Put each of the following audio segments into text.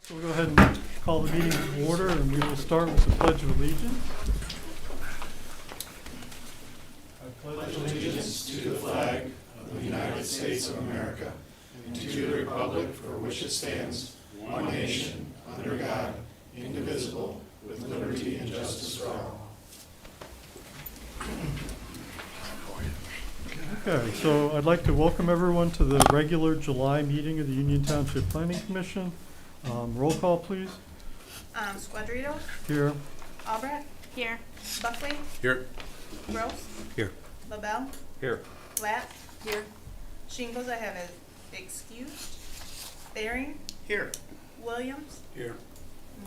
So we'll go ahead and call the meeting to order, and we will start with the Pledge of Allegiance. I pledge Allegiance to the flag of the United States of America and to the republic for which it stands, one nation, under God, indivisible, with liberty and justice for all. Okay, so I'd like to welcome everyone to the regular July meeting of the Union Township Planning Commission. Roll call, please. Squadrito, Here. Albrecht, Here. Buckley, Here. Gross, Here. LaBelle, Here. Lapp, here. Shingles, I have it excused. Thering, Here. Williams. Here.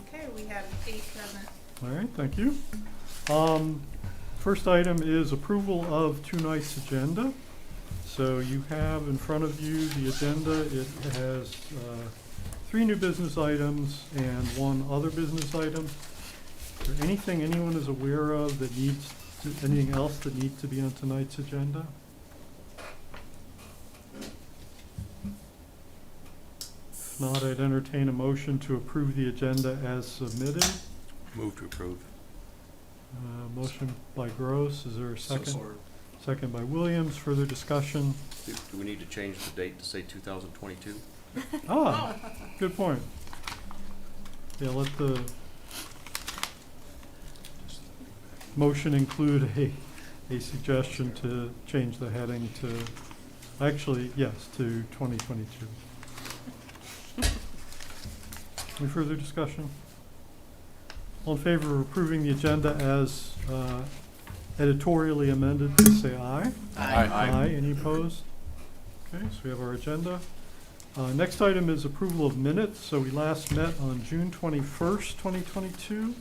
Okay, we have 8 present. All right, thank you. First item is approval of tonight's agenda. So you have in front of you the agenda. It has 3 new business items and 1 other business item. Is there anything anyone is aware of that needs anything else that needs to be on tonight's agenda? If not, I'd entertain a motion to approve the agenda as submitted. Move to approve. Motion by Gross. Is there a second? Second by Williams. Further discussion? Do we need to change the date to say 2022? Ah, good point. Yeah, let the motion include a suggestion to change the heading to, actually, yes, to 2022. Any further discussion? All in favor of approving the agenda as editorially amended, please say aye. Aye. Any opposed? Okay, so we have our agenda. Next item is approval of minutes. So we last met on June 21st, 2022.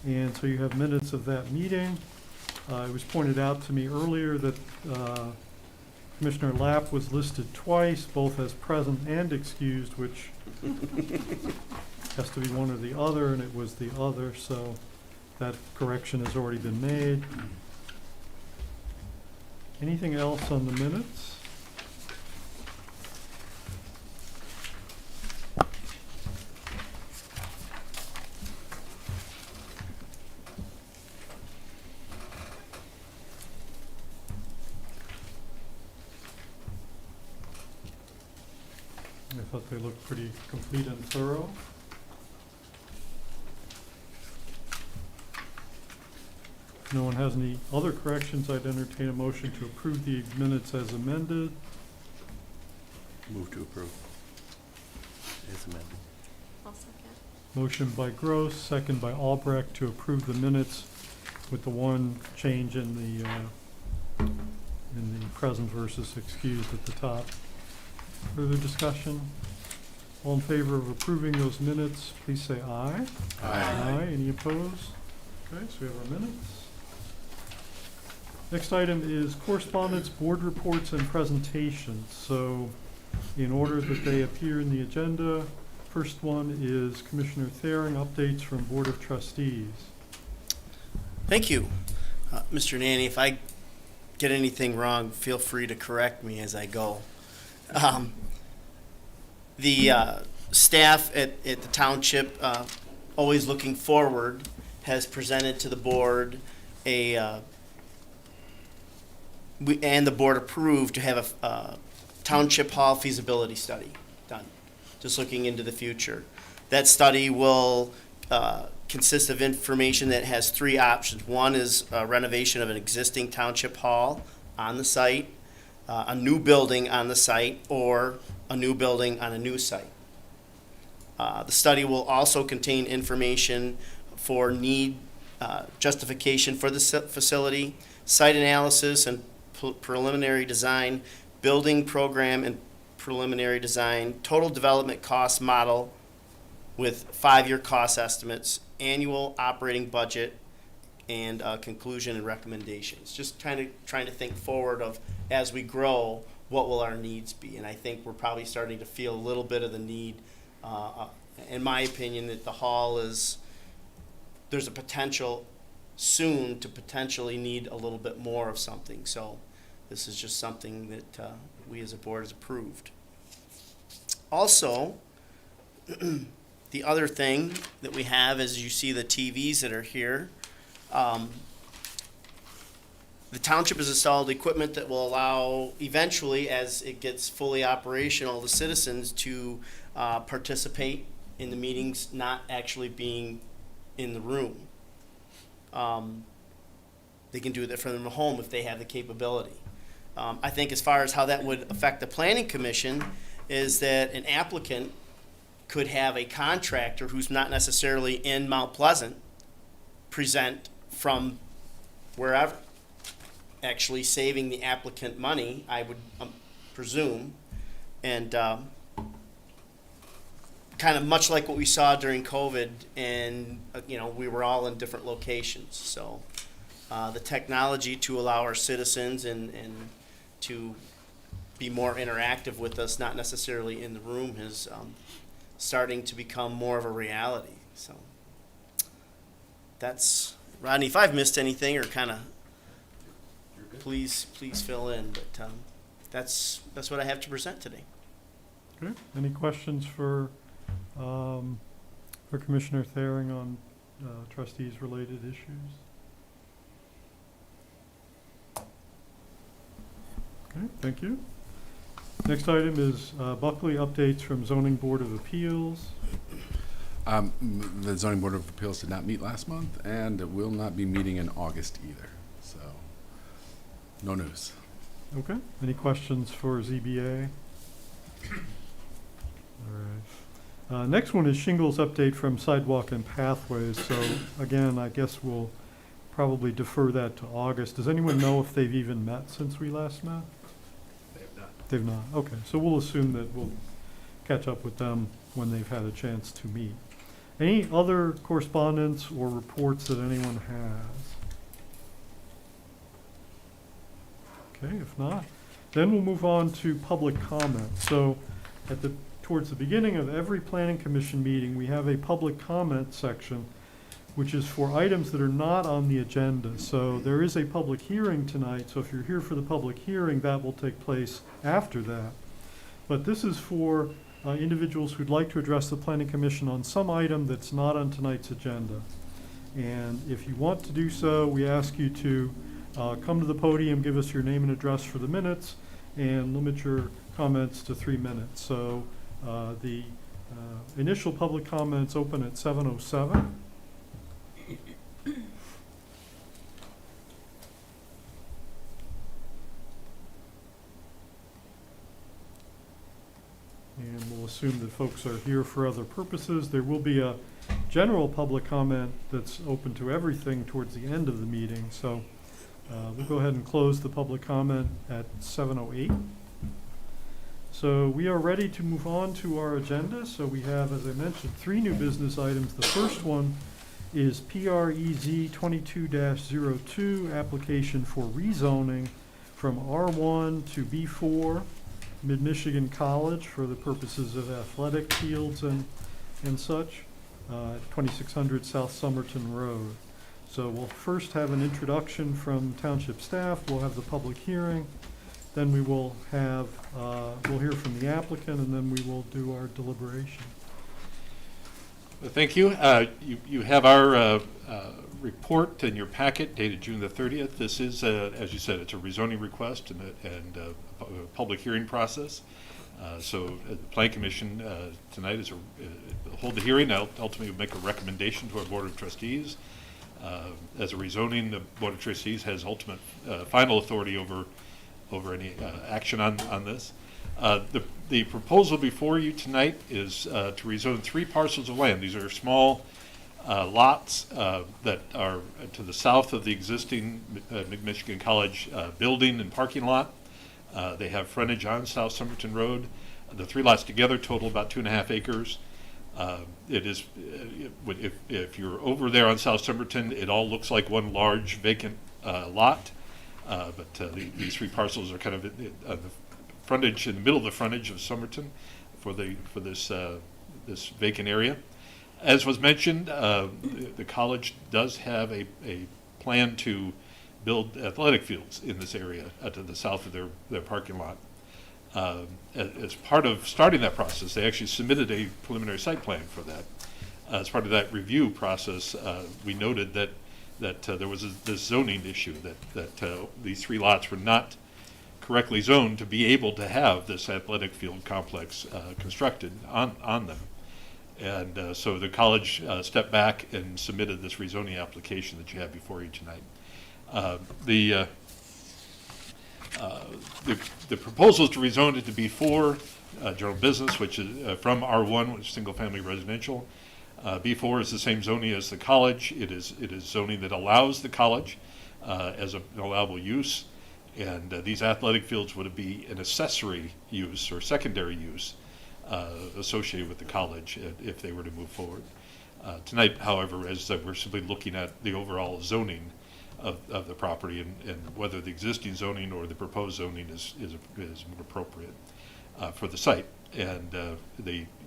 And so you have minutes of that meeting. It was pointed out to me earlier that Commissioner Lapp was listed twice, both as present and excused, which has to be one or the other, and it was the other, so that correction has already been made. Anything else on the minutes? I thought they looked pretty complete and thorough. If no one has any other corrections, I'd entertain a motion to approve the minutes as amended. Move to approve. As amended. I'll second. Motion by Gross, second by Albrecht to approve the minutes with the one change in the present versus excused at the top. Further discussion? All in favor of approving those minutes, please say aye. Aye. Any opposed? Okay, so we have our minutes. Next item is correspondence, board reports, and presentations. So in order that they appear in the agenda, first one is Commissioner Thering, updates from Board of Trustees. Thank you. Mr. Nanny, if I get anything wrong, feel free to correct me as I go. The staff at the township, always looking forward, has presented to the board and the board approved to have a township hall feasibility study done, just looking into the future. That study will consist of information that has 3 options. One is renovation of an existing township hall on the site, a new building on the site, or a new building on a new site. The study will also contain information for need justification for the facility, site analysis and preliminary design, building program and preliminary design, total development cost model with 5-year cost estimates, annual operating budget, and conclusion and recommendations. Just kind of trying to think forward of, as we grow, what will our needs be? And I think we're probably starting to feel a little bit of the need, in my opinion, that the hall there's a potential soon to potentially need a little bit more of something. So this is just something that we as a board has approved. Also, The other thing that we have is you see the TVs that are here. The township has installed equipment that will allow eventually, as it gets fully operational, the citizens to participate in the meetings, not actually being in the room. They can do that from their home if they have the capability. I think as far as how that would affect the planning commission is that an applicant could have a contractor who's not necessarily in Mount Pleasant present from wherever, actually saving the applicant money, I would presume, and kind of much like what we saw during COVID, and we were all in different locations. So the technology to allow our citizens and to be more interactive with us, not necessarily in the room, is starting to become more of a reality. So that's, Rodney, if I've missed anything or kind of, please fill in. But that's what I have to present today. Okay. Any questions for Commissioner Thering on trustees-related issues? Okay, thank you. Next item is Buckley updates from Zoning Board of Appeals. The Zoning Board of Appeals did not meet last month, and it will not be meeting in August either. So, no news. Okay. Any questions for ZBA? All right. Next one is Shingles update from Sidewalk and Pathways. So again, I guess we'll probably defer that to August. Does anyone know if they've even met since we last met? They have not. They've not. Okay. So we'll assume that we'll catch up with them when they've had a chance to meet. Any other correspondence or reports that anyone has? Okay, if not, then we'll move on to public comment. So towards the beginning of every planning commission meeting, we have a public comment section, which is for items that are not on the agenda. So there is a public hearing tonight, so if you're here for the public hearing, that will take place after that. But this is for individuals who'd like to address the planning commission on some item that's not on tonight's agenda. And if you want to do so, we ask you to come to the podium, give us your name and address for the minutes, and limit your comments to 3 minutes. So the initial public comments open at 7:07. And we'll assume that folks are here for other purposes. There will be a general public comment that's open to everything towards the end of the meeting. So we'll go ahead and close the public comment at 7:08. So we are ready to move on to our agenda. So we have, as I mentioned, 3 new business items. The first one is PREZ 22-02, application for rezoning from R1 to B4, Mid-Michigan College, for the purposes of athletic fields and such, 2600 South Somerton Road. So we'll first have an introduction from Township staff. We'll have the public hearing. Then we will have, we'll hear from the applicant, and then we will do our deliberation. Thank you. You have our report in your packet dated June the 30th. This is, as you said, it's a rezoning request and a public hearing process. So the Planning Commission tonight is hold the hearing. Ultimately make a recommendation to our Board of Trustees. As a rezoning, the Board of Trustees has ultimate final authority over any action on this. The proposal before you tonight is to rezone 3 parcels of land. These are small lots that are to the south of the existing Mid-Michigan College building and parking lot. They have frontage on South Somerton Road. The 3 lots together total about 2.5 acres. It is, if you're over there on South Somerton, it all looks like one large vacant lot. But these 3 parcels are kind of the frontage, in the middle of the frontage of Somerton for this vacant area. As was mentioned, the college does have a plan to build athletic fields in this area to the south of their parking lot. As part of starting that process, they actually submitted a preliminary site plan for that. as part of that review process, we noted that there was this zoning issue, that these 3 lots were not correctly zoned to be able to have this athletic field complex constructed on them. And so the college stepped back and submitted this rezoning application that you have before you tonight. The proposal is to rezone it to B4, general business, which is from R1, which is single-family residential. B4 is the same zoning as the college. It is zoning that allows the college as an allowable use, and these athletic fields would be an accessory use or secondary use associated with the college if they were to move forward. Tonight, however, as we're simply looking at the overall zoning of the property and whether the existing zoning or the proposed zoning is more appropriate for the site. And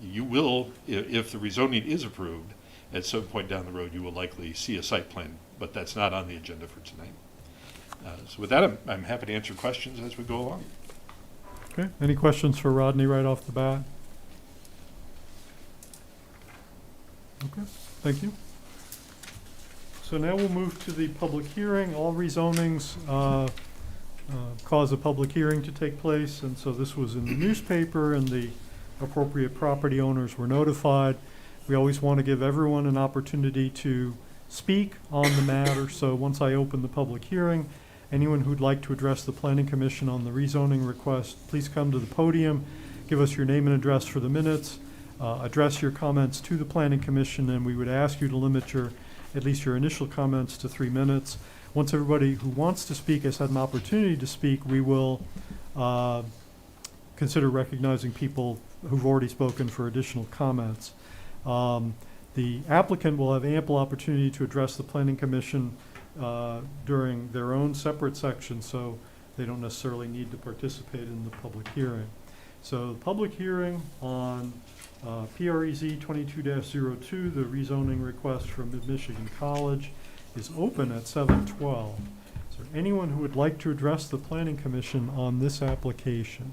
you will, if the rezoning is approved, at some point down the road, you will likely see a site plan, but that's not on the agenda for tonight. So with that, I'm happy to answer questions as we go along. Okay, any questions for Rodney right off the bat? Okay, thank you. So now we'll move to the public hearing. All rezonings cause a public hearing to take place, and so this was in the newspaper and the appropriate property owners were notified. We always want to give everyone an opportunity to speak on the matter, so once I open the public hearing, anyone who'd like to address the Planning Commission on the rezoning request, please come to the podium, give us your name and address for the minutes, address your comments to the Planning Commission, and we would ask you to limit at least your initial comments to 3 minutes. Once everybody who wants to speak has had an opportunity to speak, we will consider recognizing people who've already spoken for additional comments. The applicant will have ample opportunity to address the Planning Commission during their own separate section, so they don't necessarily need to participate in the public hearing. So the public hearing on PREZ 22-02, the rezoning request from Mid-Michigan College, is open at 7:12. Is there anyone who would like to address the Planning Commission on this application?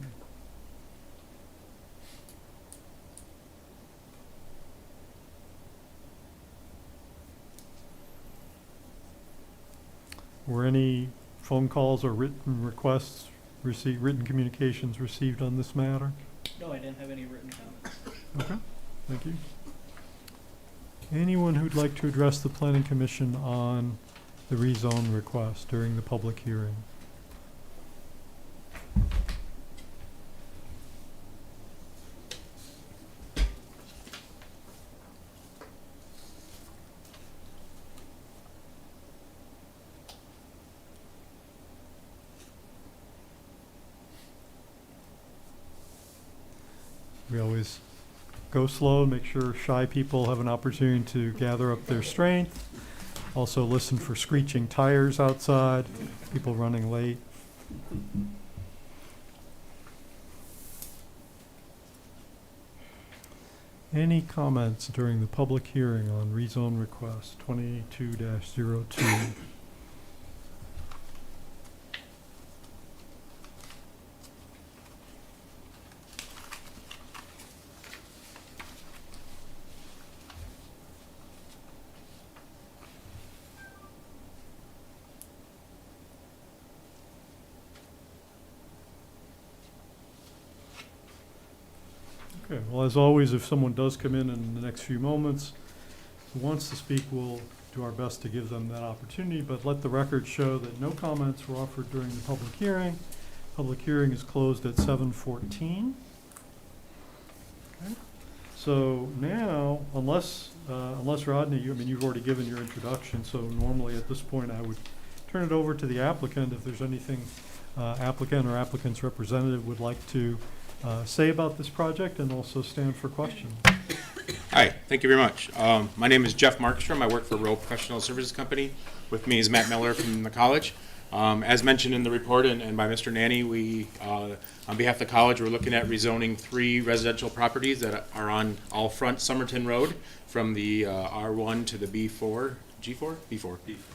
Were any phone calls or written requests written communications received on this matter? No, I didn't have any written comments. Okay, thank you. Anyone who'd like to address the Planning Commission on the rezone request during the public hearing? We always go slow, make sure shy people have an opportunity to gather up their strength. Also listen for screeching tires outside, people running late. Any comments during the public hearing on rezone request 22-02? Okay, well, as always, if someone does come in the next few moments who wants to speak, we'll do our best to give them that opportunity, but let the record show that no comments were offered during the public hearing. Public hearing is closed at 7:14. Okay. So now, unless Rodney, you've already given your introduction, so normally at this point I would turn it over to the applicant if there's anything applicant or applicant's representative would like to say about this project, and also stand for questions. Hi, thank you very much. My name is Jeff Markstrom. I work for Rowe Professional Services Company. With me is Matt Miller from the college. As mentioned in the report and by Mr. Nanny, we, on behalf of the college, we're looking at rezoning 3 residential properties that are on all front Somerton Road from the R1 to the B4, G4?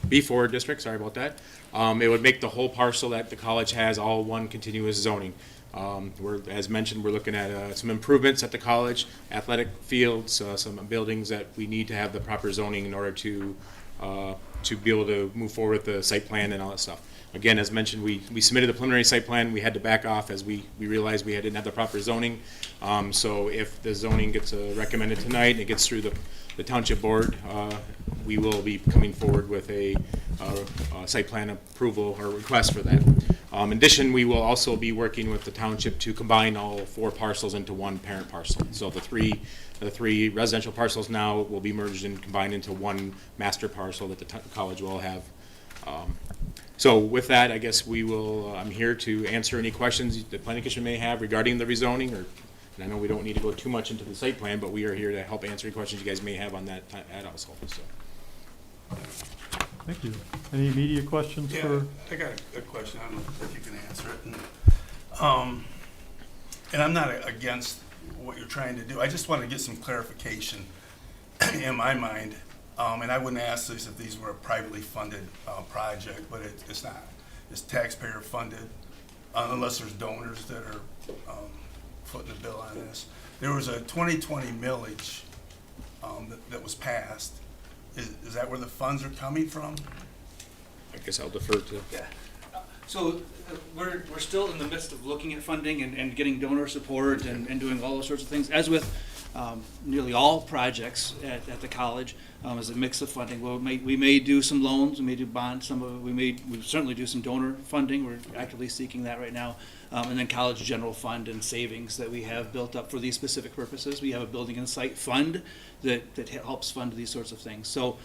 B4 district, sorry about that. It would make the whole parcel that the college has all one continuous zoning. As mentioned, we're looking at some improvements at the college, athletic fields, some buildings that we need to have the proper zoning in order to be able to move forward with the site plan and all that stuff. Again, as mentioned, we submitted the preliminary site plan. We had to back off as we realized we didn't have the proper zoning. So if the zoning gets recommended tonight and it gets through the township board, we will be coming forward with a site plan approval or request for that. In addition, we will also be working with the township to combine all 4 parcels into one parent parcel. So the three residential parcels now will be merged and combined into one master parcel that the college will have. So with that, I guess I'm here to answer any questions the planning commission may have regarding the rezoning, and I know we don't need to go too much into the site plan, but we are here to help answer any questions you guys may have on that also. So. Thank you. Any immediate questions Yeah, for? I got a question. I don't know if you can answer it. And I'm not against what you're trying to do. I just want to get some clarification in my mind. And I wouldn't ask this if these were a privately funded project, but it's not. It's taxpayer funded, unless there's donors that are footing the bill on this. There was a 2020 millage that was passed. Is that where the funds are coming from? I guess I'll defer to. Yeah. So we're still in the midst of looking at funding and getting donor support and doing all those sorts of things. As with nearly all projects at the college, is a mix of funding. We may do some loans, we may do bonds, some of it, we certainly do some donor funding. We're actively seeking that right now. And then college general fund and savings that we have built up for these specific purposes. We have a building and site fund that helps fund these sorts of things. So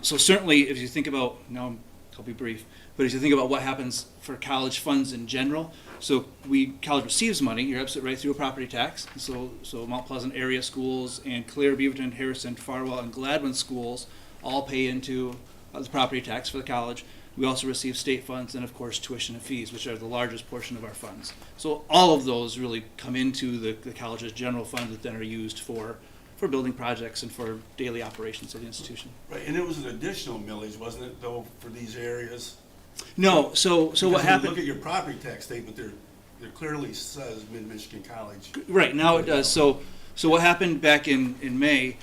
certainly if you think about, I'll be brief, but as you think about what happens for college funds in general, so college receives money, you're absolutely right, through a property tax. So Mount Pleasant area schools and Clare, Beaverton, Harrison, Farwell, and Gladwin schools all pay into the property tax for the college. We also receive state funds and, of course, tuition and fees, which are the largest portion of our funds. So all of those really come into the college's general fund that then are used for building projects and for daily operations of the institution. Right, and it was an additional millage, wasn't it, though, for these areas? No, so Because what when you happened? look at your property tax statement, there clearly says Mid-Michigan College. Right, now it does. So what happened back in May,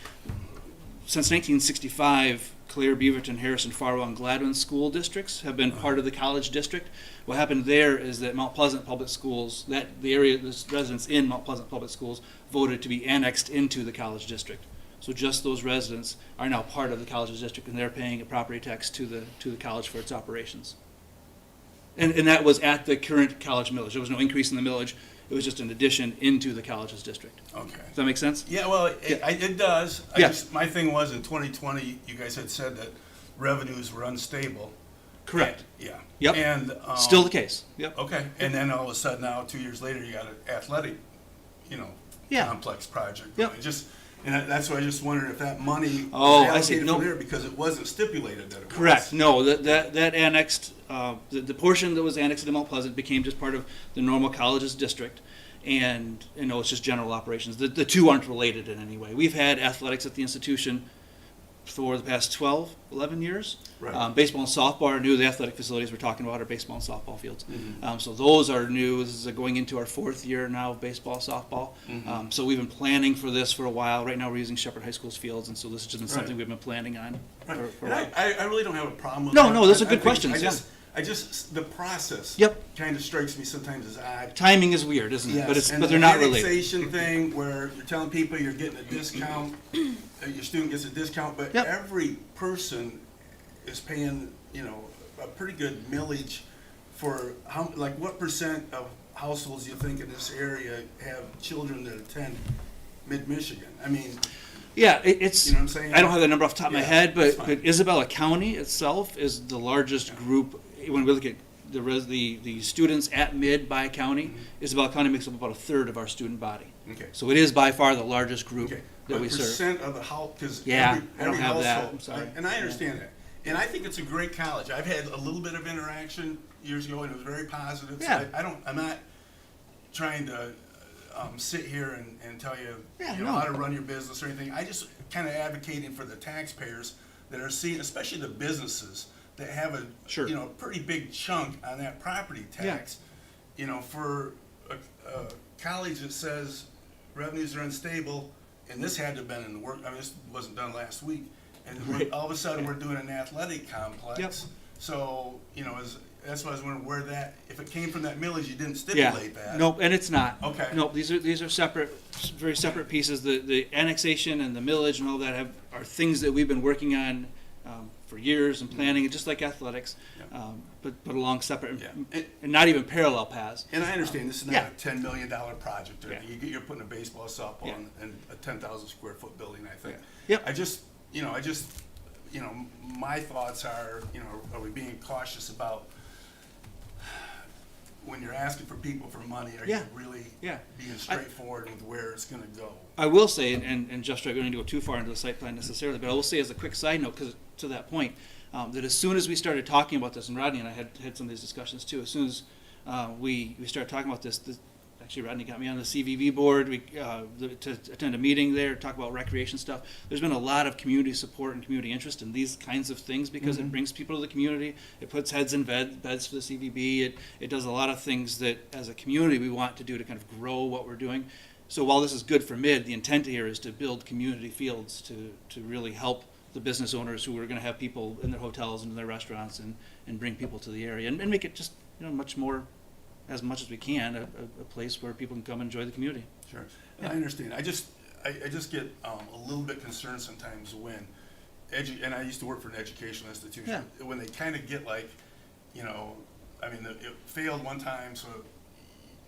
since 1965, Clare, Beaverton, Harrison, Farwell, and Gladwin school districts have been part of the college district. What happened there is that Mount Pleasant Public Schools, the residents in Mount Pleasant Public Schools voted to be annexed into the college district. So just those residents are now part of the college's district, and they're paying a property tax to the college for its operations. And that was at the current college millage. There was no increase in the millage. It was just an addition into the college's district. Okay. Does that make sense? Yeah, well, it does. Yeah. My thing was, in 2020, you guys had said that revenues were unstable. Correct. Yeah. Yep. And Still the case. Yep. Okay, and then all of a sudden now, 2 years later, you got an athletic, Yeah. complex project. Yep. That's why I just wondered if that money Oh, was I see. allocated No. from there, because it wasn't stipulated that it was. Correct. No, that annexed, the portion that was annexed to Mount Pleasant became just part of the normal college's district. And, it's just general operations. The two aren't related in any way. We've had athletics at the institution for the past 12, 11 years. Right. Baseball and softball are new. The athletic facilities we're talking about are baseball and softball fields. Mhm. So those are new. This is going into our 4th year now of baseball, softball. Mhm. So we've been planning for this for a while. Right now we're using Shepherd High School's fields, and so this has just been something Right. we've been planning on Right. for a And while. I really don't have a problem with No, that. no, those are I good think- questions, the process. Yep. Kind of strikes me sometimes as odd. Timing is weird, isn't it? Yes, and But they're the not related. annexation thing where you're telling people you're getting a discount, your student gets a discount, but Yep. every person is paying, a pretty good millage for what percent of households do you think in this area have children that attend Mid-Michigan? I mean, Yeah, it's. You know what I'm saying? I don't have the number off the top of my Yeah, head, that's but fine. Isabella County itself is the largest group. When we look at the students at mid by county, Isabella County makes up about a third of our student body. okay. So it is by far the largest group Okay, that but we serve. percent of the house, because Yeah, every I don't have that. household- I'm sorry. And I understand that, and I think it's a great college. I've had a little bit of interaction years ago, and it was very positive. So Yeah. I'm not trying to sit here and tell you, Yeah, you know, no. how to run your business or anything. I just kind of advocating for the taxpayers that are seeing, especially the businesses that have a Sure. pretty big chunk on that property tax. For a college that says revenues are unstable, and this had to have been in the work, I mean, this wasn't done last week, and all of a sudden, we're doing an athletic complex. Yep. So, you know, that's why I was wondering where that, if it came from that millage, you didn't Yeah, stipulate that. nope, and it's not. Okay. Nope, these are separate, very separate pieces. The annexation and the millage and all that are things that we've been working on for years and planning, just like athletics, Yeah. but along separate Yeah. and not even parallel paths. And I understand this is not Yeah. a $10 million project, or Yeah. you're putting a baseball, softball, Yeah. and a 10,000 square foot building, I think. Yeah. Yep. I just, my thoughts are, are we being cautious about when you're asking for people for money, are you Yeah. really Yeah. being straightforward with where it's gonna go? I will say, and just I don't need to go too far into the site plan necessarily, but I will say as a quick side note, because to that point, that as soon as we started talking about this, and Rodney and I had some of these discussions too, as soon as we started talking about this, actually Rodney got me on the CVB board to attend a meeting there, talk about recreation stuff. There's been a lot of community support and community interest in these kinds of things because it brings people to the community. It puts heads in beds for the CVB. It does a lot of things that as a community we want to do to kind of grow what we're doing. So while this is good for mid, the intent here is to build community fields to really help the business owners who are going to have people in their hotels and in their restaurants and bring people to the area and make it just much more, as much as we can, a place where people can come and enjoy the community. Sure, and I understand. I just get a little bit concerned sometimes when and I used to work for an educational institution. Yeah. When they kind of get like, I mean, it failed one time, so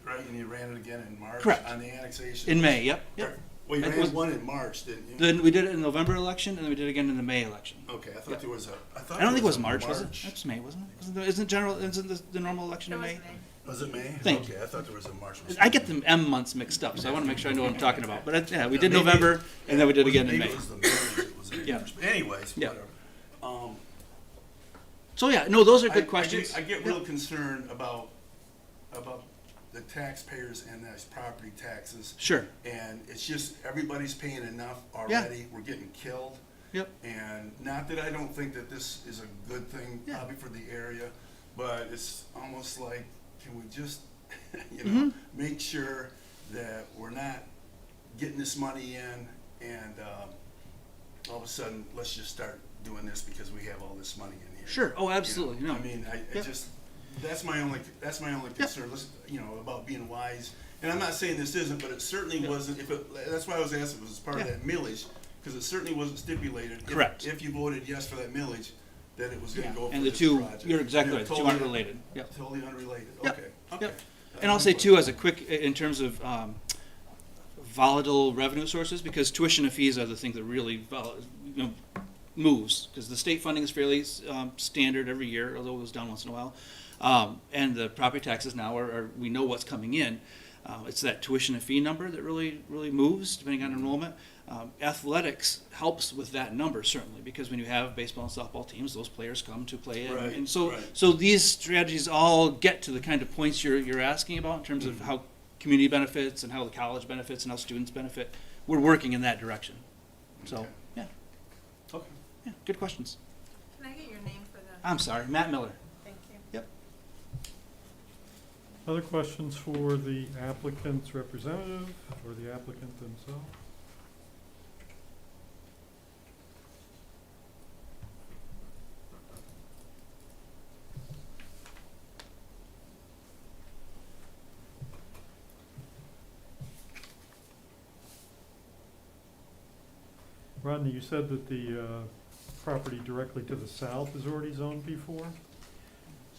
right, and you ran it again in March. Correct. On the annexation. In May, yep. Well, you It ran was- one in March, didn't you? Then we did it in the November election, and then we did it again in the May election. Okay, I thought Yep. there was I don't think it was March, was it? That's May, wasn't it? Isn't the normal election in May? Was it May? Thank Okay, I thought there was a March. I get the M months mixed up, so I want to make sure I know what I'm talking about. But we did November, and then we did again in May. Maybe it was the May that was in Yeah. March. But anyways, Yeah. whatever. So yeah, no, those are good questions. I get real concerned about the taxpayers and those property taxes. Sure. And it's just, everybody's paying enough already. We're getting killed. Yep. And not that I don't think that this is a good thing, Yeah. probably for the area, but it's almost like, can we just, Mm-hmm. make sure that we're not getting this money in and all of a sudden, let's just start doing this because we have all this money in here. Sure. Oh, absolutely. You know? No. I mean, I Yep. just, that's my only concern, listen, about being wise. And I'm not saying this isn't, but it certainly wasn't, that's why I was asking, if it was part of Yeah. that millage, because it certainly wasn't stipulated. Correct. If you voted yes for that millage, that it was gonna Yeah. go for And the this two, project. you're exactly Yeah, right. Two totally- unrelated. Yep. Totally unrelated, Yep. okay. Yep. And I'll say too, as a quick, in terms of volatile revenue sources, because tuition and fees are the thing that really moves, because the state funding is fairly standard every year, although it goes down once in a while. And the property taxes now are we know what's coming in. It's that tuition and fee number that really moves depending on enrollment. Athletics helps with that number certainly, because when you have baseball and softball teams, those players come to play it. Right, And so right. so these strategies all get to the kind of points you're asking about in terms of how community benefits and how the college benefits and how students benefit. We're working in that direction. So, Okay. Okay. yeah, good questions. Can I get your name for the, I'm sorry, Matt Miller. thank you. Yep. Other questions for the applicant's representative or the applicant themselves? Rodney, you said that the property directly to the south is already zoned B4?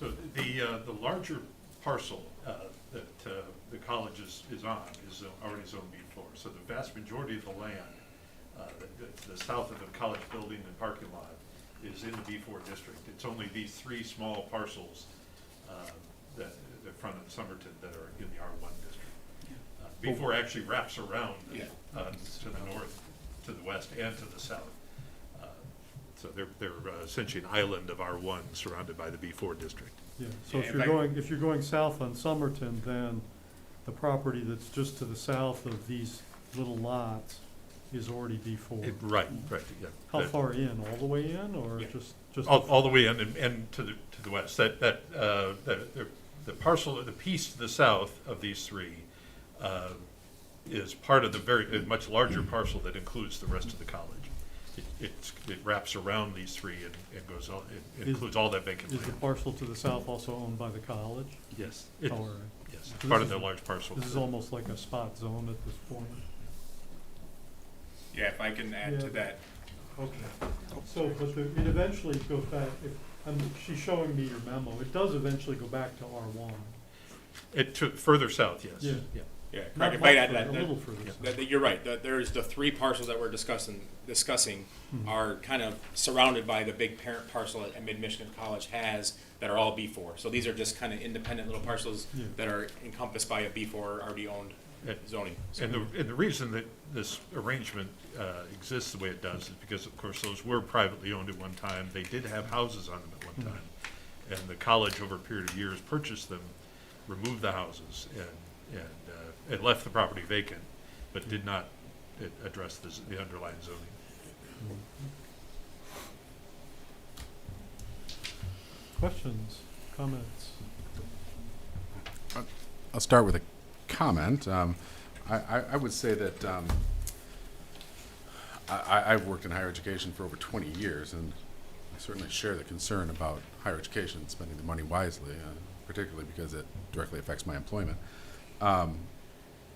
So the larger parcel that the college is on is already zoned B4. So the vast majority of the land, the south of the college building and parking lot, is in the B4 district. It's only these three small parcels that the front of Somerton that are in the R1 district. B4 actually wraps around to the north, to the west, and to the south. So they're essentially an island of R1 surrounded by the B4 district. Yeah, so Yeah, if you're going south on Somerton, then the property that's just to the south of these little lots is already B4. Right, yeah. How far in? All the way in, or Yeah. just? All the way in and to the west. That the piece to the south of these three is part of a much larger parcel that includes the rest of the college. It wraps around these three and goes on, it includes all that vacant Is the land. parcel to the south also owned by the college? Yes. Or, Yes, So part this of the is- large parcel. this is almost like a spot zone at this point? Yeah, if I can add to Yeah. that. Okay. So, but it eventually goes back, she's showing me your memo, it does eventually go back to R1. It took further south, yes. Yeah. Yeah, Not correct. If much I add further, that, a little further south. you're right. There's the three parcels that we're discussing Mhm. are kind of surrounded by the big parent parcel that Mid-Michigan College has that are all B4. So these are just kind of independent little parcels Yeah. that are encompassed by a B4 already owned zoning. And the reason that this arrangement exists the way it does is because, of course, those were privately owned at one time. They did have houses on them at one time. And the college, over a period of years, purchased them, removed the houses, and left the property vacant, but did not address the underlying zoning. Questions, comments? I'll start with a comment. I would say that I've worked in higher education for over 20 years, and I certainly share the concern about higher education, spending the money wisely, particularly because it directly affects my employment.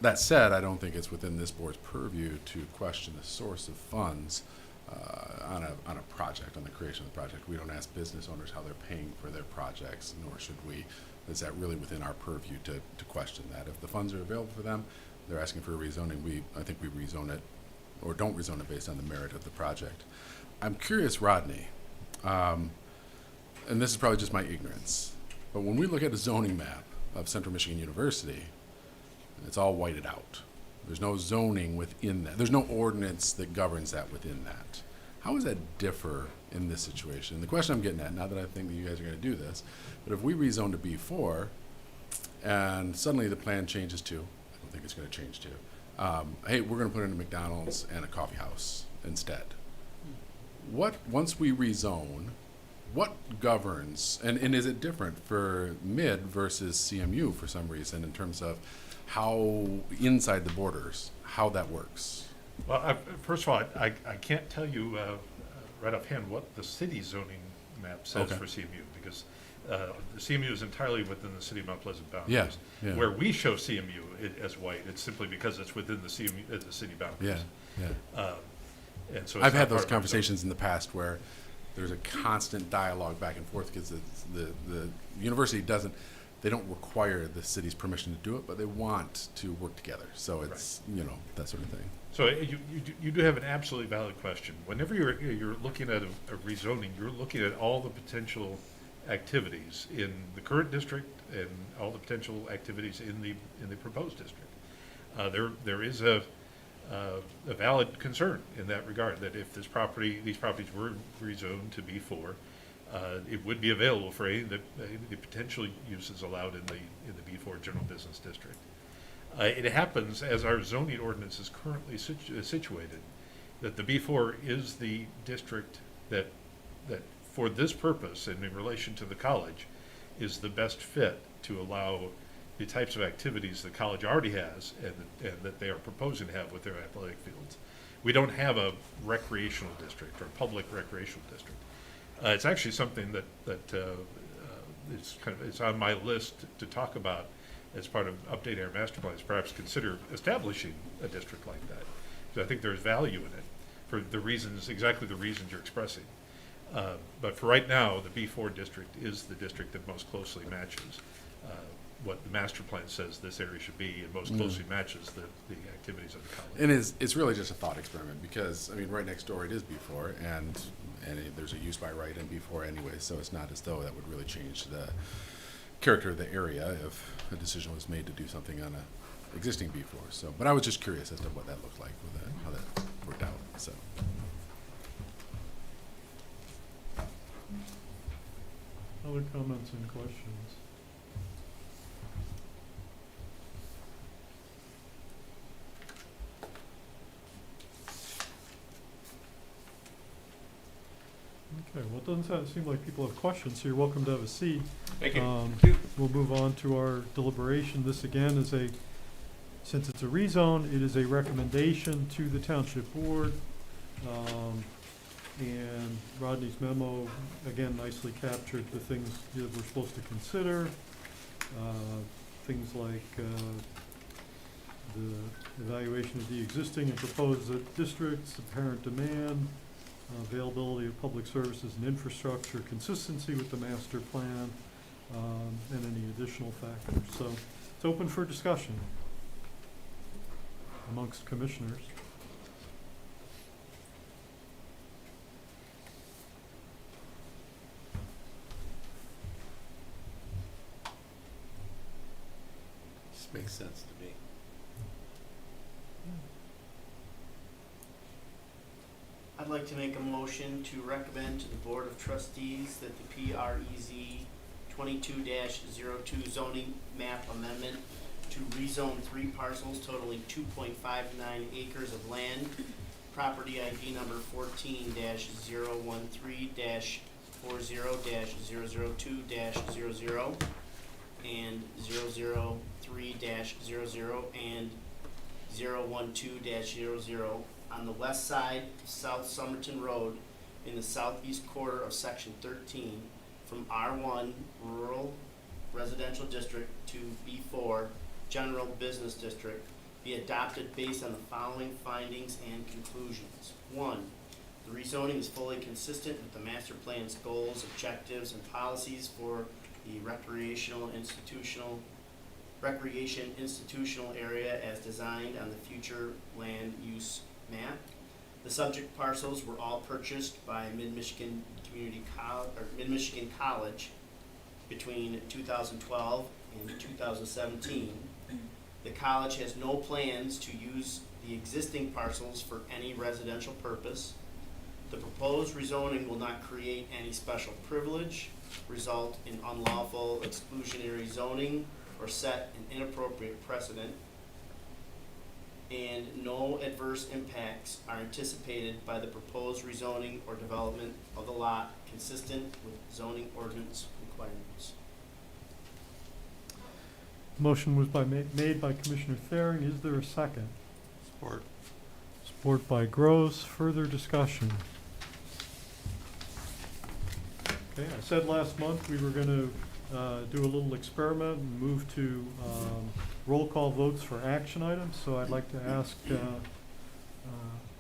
That said, I don't think it's within this board's purview to question the source of funds on a project, on the creation of the project. We don't ask business owners how they're paying for their projects, nor should we. Is that really within our purview to question that? If the funds are available for them, they're asking for a rezoning, I think we rezone it, or don't rezone it based on the merit of the project. I'm curious, Rodney, and this is probably just my ignorance, but when we look at a zoning map of Central Michigan University, it's all whited out. There's no zoning within that. There's no ordinance that governs that within that. How does that differ in this situation? The question I'm getting at, not that I think that you guys are going to do this, but if we rezone to B4 and suddenly the plan changes to, I don't think it's going to change to, hey, we're going to put in a McDonald's and a coffee house instead. Once we rezone, what governs, and is it different for mid versus CMU for some reason in terms of how inside the borders, how that works? Well, first of all, I can't tell you right offhand what the city zoning map says Okay. for CMU, because the CMU is entirely within the city of Mount Pleasant boundaries. Yeah. Where we show CMU as white, it's simply because it's within the CMU, the city boundaries. Yeah. And so it's I've not had part those of our conversations in the past where there's a constant dialogue back and forth because the university they don't require the city's permission to do it, but they want to work together. So it's, that sort of thing. So you do have an absolutely valid question. Whenever you're looking at a rezoning, you're looking at all the potential activities in the current district and all the potential activities in the proposed district. There is a valid concern in that regard that if these properties were rezoned to B4, it would be available for any of the potential uses allowed in the B4 general business district. It happens, as our zoning ordinance is currently situated, that the B4 is the district that for this purpose and in relation to the college is the best fit to allow the types of activities the college already has and that they are proposing to have with their athletic fields. We don't have a recreational district or public recreational district. It's actually something that it's on my list to talk about as part of updating our master plans, perhaps consider establishing a district like that. Because I think there's value in it for exactly the reasons you're expressing. But for right now, the B4 district is the district that most closely matches what the master plan says this area should be and most closely matches the activities of the college. And it's really just a thought experiment because, right next door it is B4 and there's a use by right in B4 anyway, so it's not as though that would really change the character of the area if a decision was made to do something on a existing B4. So, but I was just curious as to what that looked like, how that worked out. So, Other comments and questions? Okay, well, it doesn't seem like people have questions, so you're welcome to have a seat. Thank you. We'll move on to our deliberation. This again is since it's a rezone, it is a recommendation to the Township Board. And Rodney's memo, again, nicely captured the things that we're supposed to consider. Things like the evaluation of the existing and proposed districts, apparent demand, availability of public services and infrastructure, consistency with the master plan, and any additional factors. So it's open for discussion amongst commissioners. This makes sense to me. I'd like to make a motion to recommend to the Board of Trustees that the PREZ 22-02 zoning map amendment to rezone 3 parcels totaling 2.59 acres of land, property ID number 14-013-40-002-00 and 003-00 and 012-00 on the west side of South Somerton Road in the southeast quarter of Section 13 from R1 Rural Residential District to B4 General Business District be adopted based on the following findings and conclusions. 1. The rezoning is fully consistent with the master plan's goals, objectives, and policies for the recreation institutional area as designed on the future land use map. The subject parcels were all purchased by Mid-Michigan College between 2012 and 2017. The college has no plans to use the existing parcels for any residential purpose. The proposed rezoning will not create any special privilege, result in unlawful exclusionary zoning, or set an inappropriate precedent, and no adverse impacts are anticipated by the proposed rezoning or development of the lot consistent with zoning ordinance requirements. Motion was made by Commissioner Thering. Is there a second? Support. Support by Gross. Further discussion? Okay, I said last month we were going to do a little experiment and move to roll call votes for action items. So I'd like to ask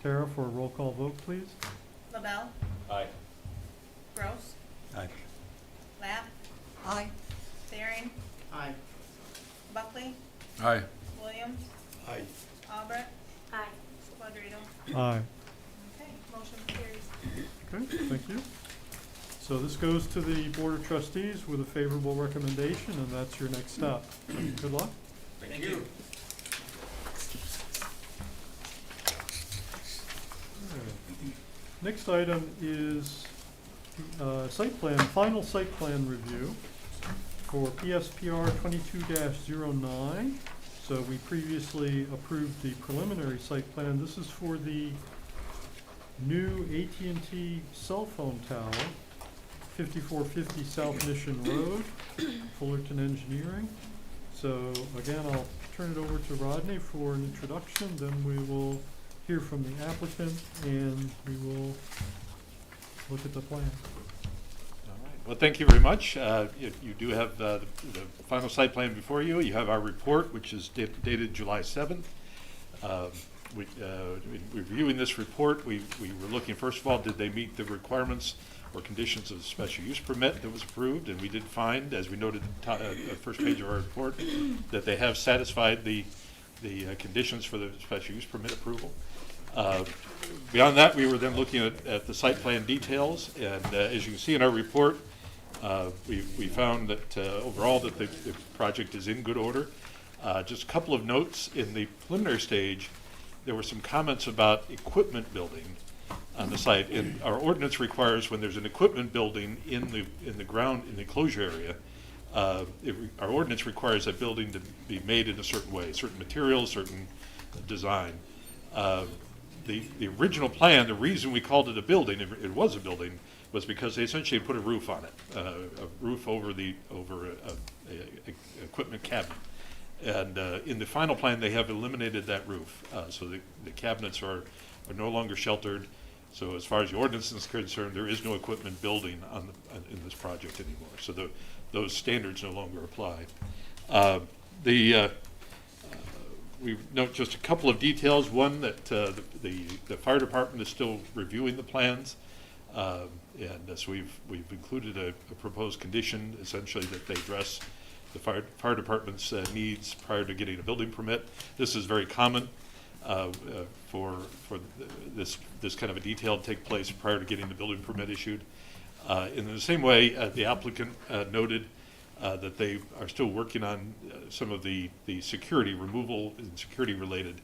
Tara for a roll call vote, please. LaBelle? Aye. Gross? Aye. Lapp? Aye. Thering? Aye. Buckley? Aye. Williams? Aye. Albrecht? Aye. Quadrito? Aye. Okay, motion carries. Okay, thank you. So this goes to the Board of Trustees with a favorable recommendation, and that's your next step. Good luck. Thank you. Next item is final site plan review for PSPR 22-09. So we previously approved the preliminary site plan. This is for the new AT&T cell phone tower, 5450 South Mission Road, Fullerton Engineering. So again, I'll turn it over to Rodney for an introduction, then we will hear from the applicant, and we will look at the plan. All right. Well, thank you very much. You do have the final site plan before you. You have our report, which is dated July 7th. In reviewing this report, we were looking, first of all, did they meet the requirements or conditions of the special use permit that was approved? And we did find, as we noted at the first page of our report, that they have satisfied the conditions for the special use permit approval. Beyond that, we were then looking at the site plan details, and as you can see in our report, we found that overall that the project is in good order. Just a couple of notes. In the preliminary stage, there were some comments about equipment building on the site, and our ordinance requires when there's an equipment building in the ground, in the enclosure area, our ordinance requires that building to be made in a certain way, certain materials, certain design. The original plan, the reason we called it a building, it was a building, was because they essentially put a roof on it, a roof over a equipment cabinet. And in the final plan, they have eliminated that roof, so the cabinets are no longer sheltered. So as far as the ordinance is concerned, there is no equipment building in this project anymore. So those standards no longer apply. We note just a couple of details. One, that the fire department is still reviewing the plans. And so we've included a proposed condition, essentially, that they address the fire department's needs prior to getting a building permit. This is very common for this kind of a detail to take place prior to getting the building permit issued. In the same way, the applicant noted that they are still working on some of the security removal and security related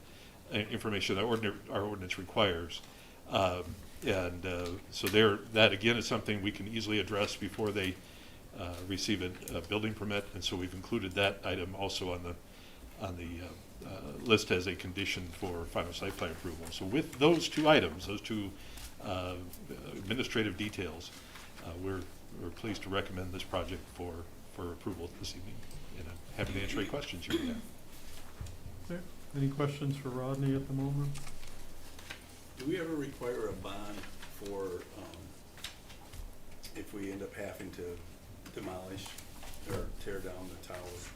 information that our ordinance requires. So that again is something we can easily address before they receive a building permit, and so we've included that item also on the list as a condition for final site plan approval. So with those two items, those two administrative details, we're pleased to recommend this project for approval this evening, and I'm happy to answer any questions you may have. Okay. Any questions for Rodney at the moment? Do we ever require a bond for, if we end up having to demolish or tear down the towers?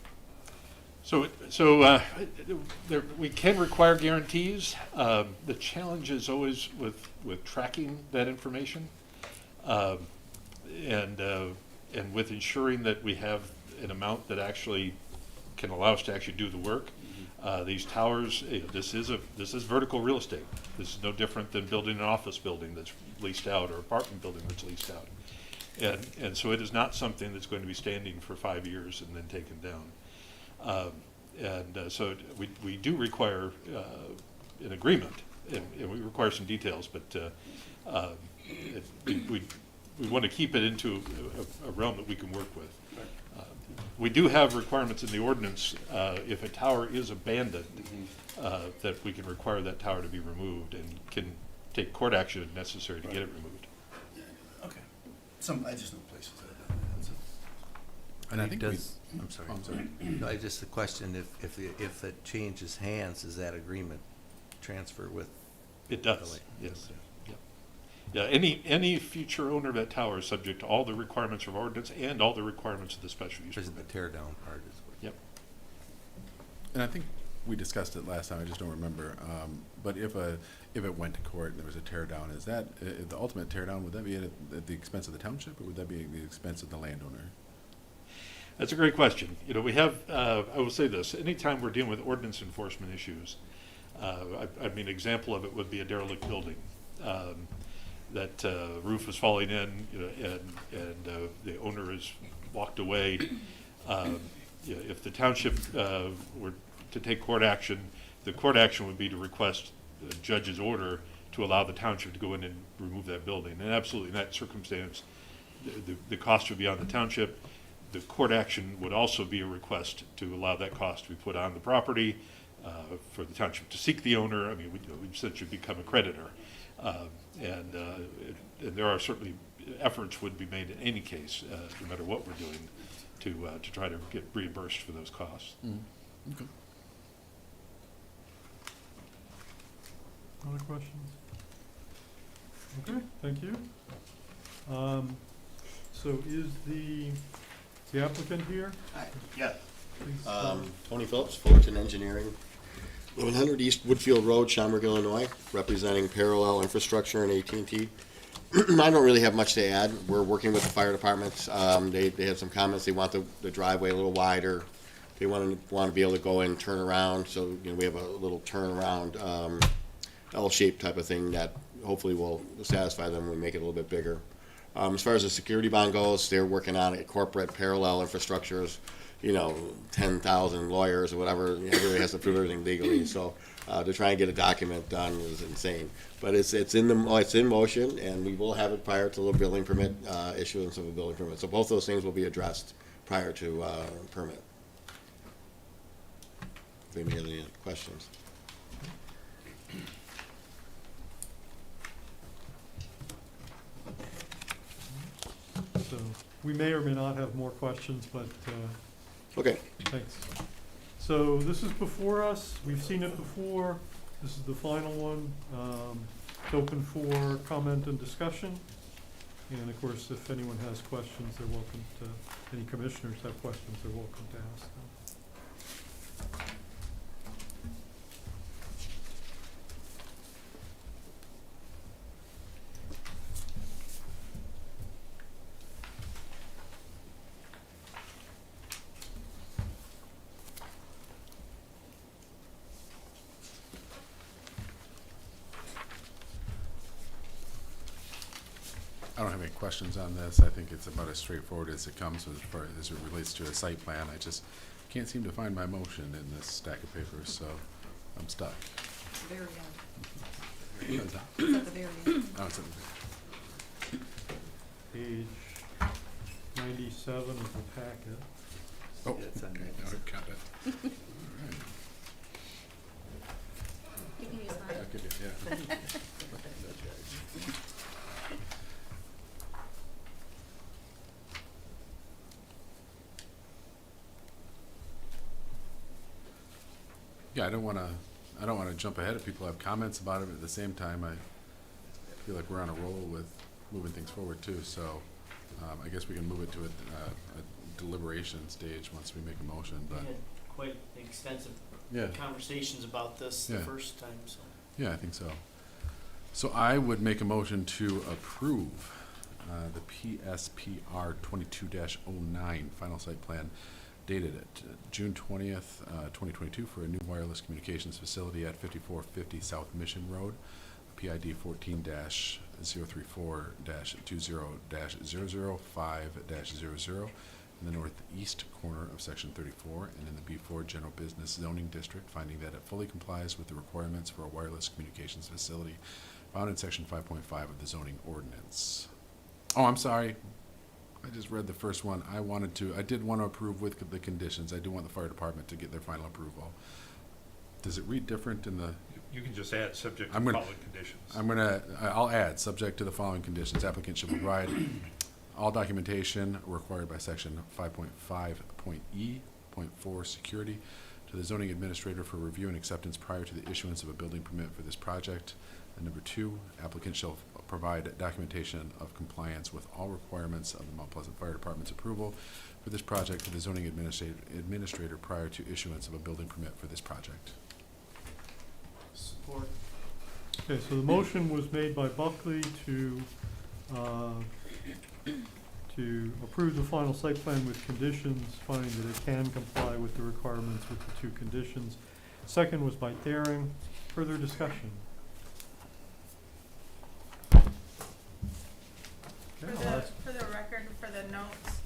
We can require guarantees. The challenge is always with tracking that information, and with ensuring that we have an amount that actually can allow us to actually do the work. These towers, this is vertical real estate. This is no different than building an office building that's leased out or apartment building that's leased out. And so it is not something that's going to be standing for 5 years and then taken down. So we do require an agreement, and we require some details, but we want to keep it into a realm that we can work with. We do have requirements in the ordinance, if a tower is abandoned, that we can require that tower to be removed and can take court action if necessary to get it removed. Okay. I just know places that have done that. And I think I'm sorry. I'm sorry. No, I just the question, if it changes hands, does that agreement transfer with? It does, yes. Yeah, any future owner of that tower is subject to all the requirements of ordinance and all the requirements of the special use Is the permit. tear down part is what? Yep. And I think we discussed it last time, I just don't remember. But if it went to court and there was a tear down, is that the ultimate tear down, would that be at the expense of the township, or would that be at the expense of the landowner? That's a great question. We have, I will say this, anytime we're dealing with ordinance enforcement issues, an example of it would be a derelict building. That roof is falling in, and the owner has walked away. If the township were to take court action, the court action would be to request the judge's order to allow the township to go in and remove that building. And absolutely, in that circumstance, the cost would be on the township. The court action would also be a request to allow that cost to be put on the property, for the township to seek the owner. We essentially become a creditor. And there are certainly efforts would be made in any case, no matter what we're doing, to try to get reimbursed for those costs. Okay. Other questions? Okay, thank you. So is the applicant here? Hi, yeah. Please, Tony Phillips, Fullerton Engineering, 100 East Woodfield Road, Schaumburg, Illinois, representing Parallel Infrastructure and AT&T. I don't really have much to add. We're working with the fire departments. They had some comments. They want the driveway a little wider. They want to be able to go in and turn around. So we have a little turnaround L-shaped type of thing that hopefully will satisfy them when we make it a little bit bigger. As far as the security bond goes, they're working on it. Corporate Parallel Infrastructures, 10,000 lawyers or whatever. Everybody has to prove everything legally. So to try and get a document done is insane. But it's in motion, and we will have it prior to the building permit issuance of a building permit. So both those things will be addressed prior to permit. If anybody has any questions. we may or may not have more questions, but Okay. thanks. So this is before us. We've seen it before. This is the final one. It's open for comment and discussion. And of course, if anyone has questions, they're welcome to, any commissioners have questions, they're welcome to ask them. I don't have any questions on this. I think it's about as straightforward as it comes as far as it relates to a site plan. I just can't seem to find my motion in this stack of papers, so I'm stuck. Very good. What's that? It's at the very end. Oh, it's in Page 97 of the packet. Oh, Yeah, it's on okay, there. now I've got it. All right. You can use I mine. could do- yeah. Yeah, I don't wanna jump ahead if people have comments about it, but at the same time, I feel like we're on a roll with moving things forward too, so, I guess we can move it to a deliberation stage once we make a motion, We but, had quite extensive yeah, conversations about this the Yeah. first time, so. yeah, I think so. So I would make a motion to approve, the PSPR 22-09 final site plan dated at June 20th, 2022 for a new wireless communications facility at 5450 South Mission Road, PID 14-034-20-00-005-00 in the northeast corner of Section 34 and in the B4 General Business Zoning District, finding that it fully complies with the requirements for a wireless communications facility found in Section 5.5 of the zoning ordinance. Oh, I'm sorry. I just read the first one. I did want to approve with the conditions. I do want the fire department to get their final approval. Does it read different in the? You can just add subject to I'm the gonna- following conditions. I'll add, subject to the following conditions. Applicant should provide all documentation required by section 5.5.E.4 security to the zoning administrator for review and acceptance prior to the issuance of a building permit for this project. And number 2, applicant shall provide documentation of compliance with all requirements of the Mount Pleasant Fire Department's approval for this project to the zoning administrator prior to issuance of a building permit for this project. Support. Okay, so the motion was made by Buckley to approve the final site plan with conditions, finding that it can comply with the requirements with the 2 conditions. Second was by Daring. Further discussion? Okay, I'll ask- For the record, for the notes,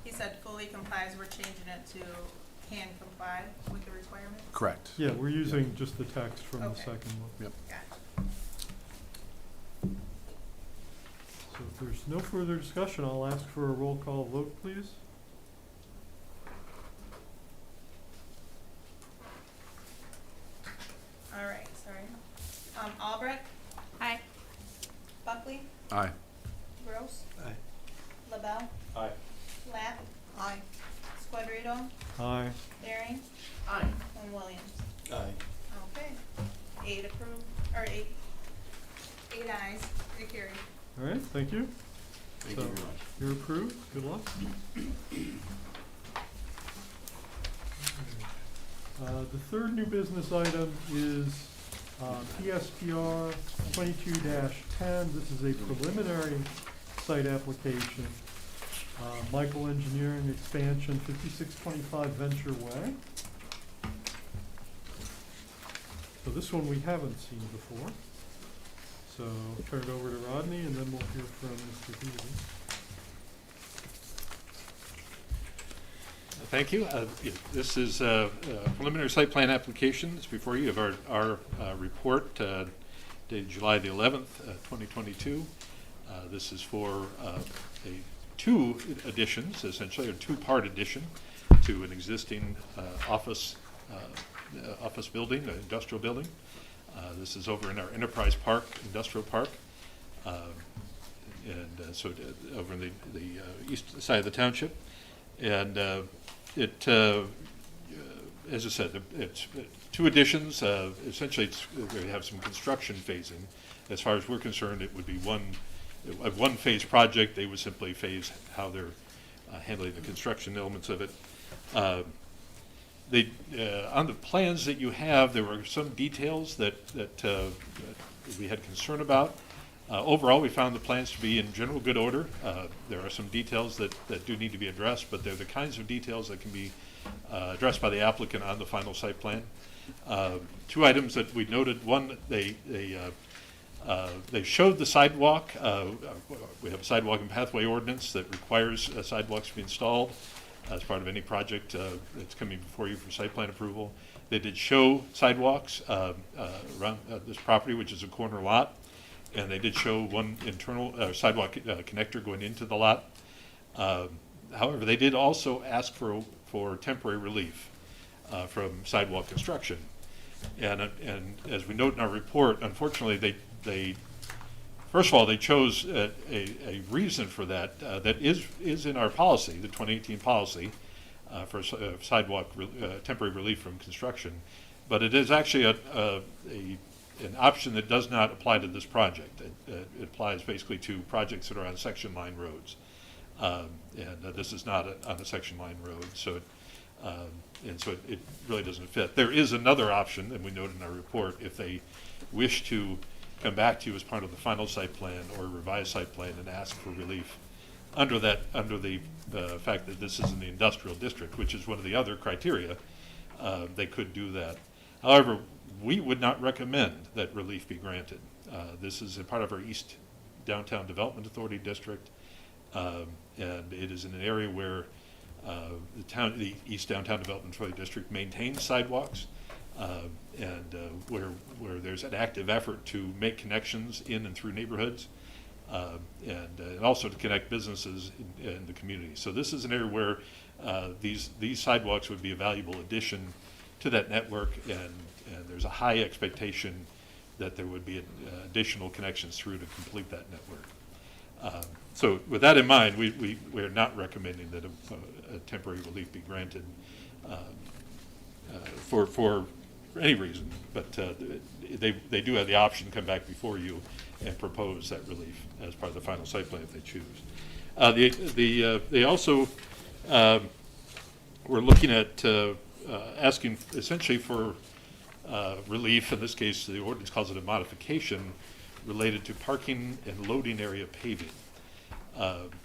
he said fully complies, we're changing it to can comply with the requirements. Correct. Yeah, we're using just the text from the Okay. second one. Yep. Gotcha. So if there's no further discussion, I'll ask for a roll call vote, please. All right, sorry. Albrecht? Aye. Buckley? Aye. Gross? Aye. LaBelle? Aye. Lapp? Aye. Squadrito? Aye. Daring? Aye. And Williams? Aye. Okay. 8 approved, or 8 ayes, it carried. All right, thank you. Thank So, you very much. You're approved. Good luck. The third new business item is PSPR 22-10. This is a preliminary site application. Michael Engineering Expansion, 5625 Venture Way. So this one we haven't seen before. So I'll turn it over to Rodney, and then we'll hear from Mr. Healy. Thank you. This is a preliminary site plan application. It's before you. You have our report dated July the 11th, 2022. This is for 2 additions, essentially, or 2-part addition to an existing office building, an industrial building. This is over in our Enterprise Park, Industrial Park. so over the east side of the township. And as I said, it's two additions. Essentially, we have some construction phasing. As far as we're concerned, it would be a one-phase project. They would simply phase how they're handling the construction elements of it. On the plans that you have, there were some details that we had concern about. Overall, we found the plans to be in general good order. There are some details that do need to be addressed, but they're the kinds of details that can be addressed by the applicant on the final site plan. Two items that we noted: one, they showed the sidewalk. We have a sidewalk and pathway ordinance that requires sidewalks to be installed as part of any project that's coming before you for site plan approval. They did show sidewalks around this property, which is a corner lot, and they did show one internal sidewalk connector going into the lot. However, they did also ask for temporary relief from sidewalk construction. And as we note in our report, unfortunately, they first of all, they chose a reason for that that is in our policy, the 2018 policy for sidewalk temporary relief from construction, but it is actually an option that does not apply to this project. It applies basically to projects that are on section line roads, and this is not on a section line road, so it really doesn't fit. There is another option, and we noted in our report, if they wish to come back to you as part of the final site plan or revised site plan and ask for relief under the fact that this is in the industrial district, which is one of the other criteria, they could do that. However, we would not recommend that relief be granted. This is a part of our East Downtown Development Authority district, and it is in an area where the East Downtown Development Authority district maintains sidewalks, and where there's an active effort to make connections in and through neighborhoods, and also to connect businesses in the community. So this is an area where these sidewalks would be a valuable addition to that network, and there's a high expectation that there would be additional connections through to complete that network. So with that in mind, we're not recommending that a temporary relief be granted for any reason, but they do have the option to come back before you and propose that relief as part of the final site plan if they choose. They also were looking at asking essentially for relief. In this case, the ordinance calls it a modification related to parking and loading area paving.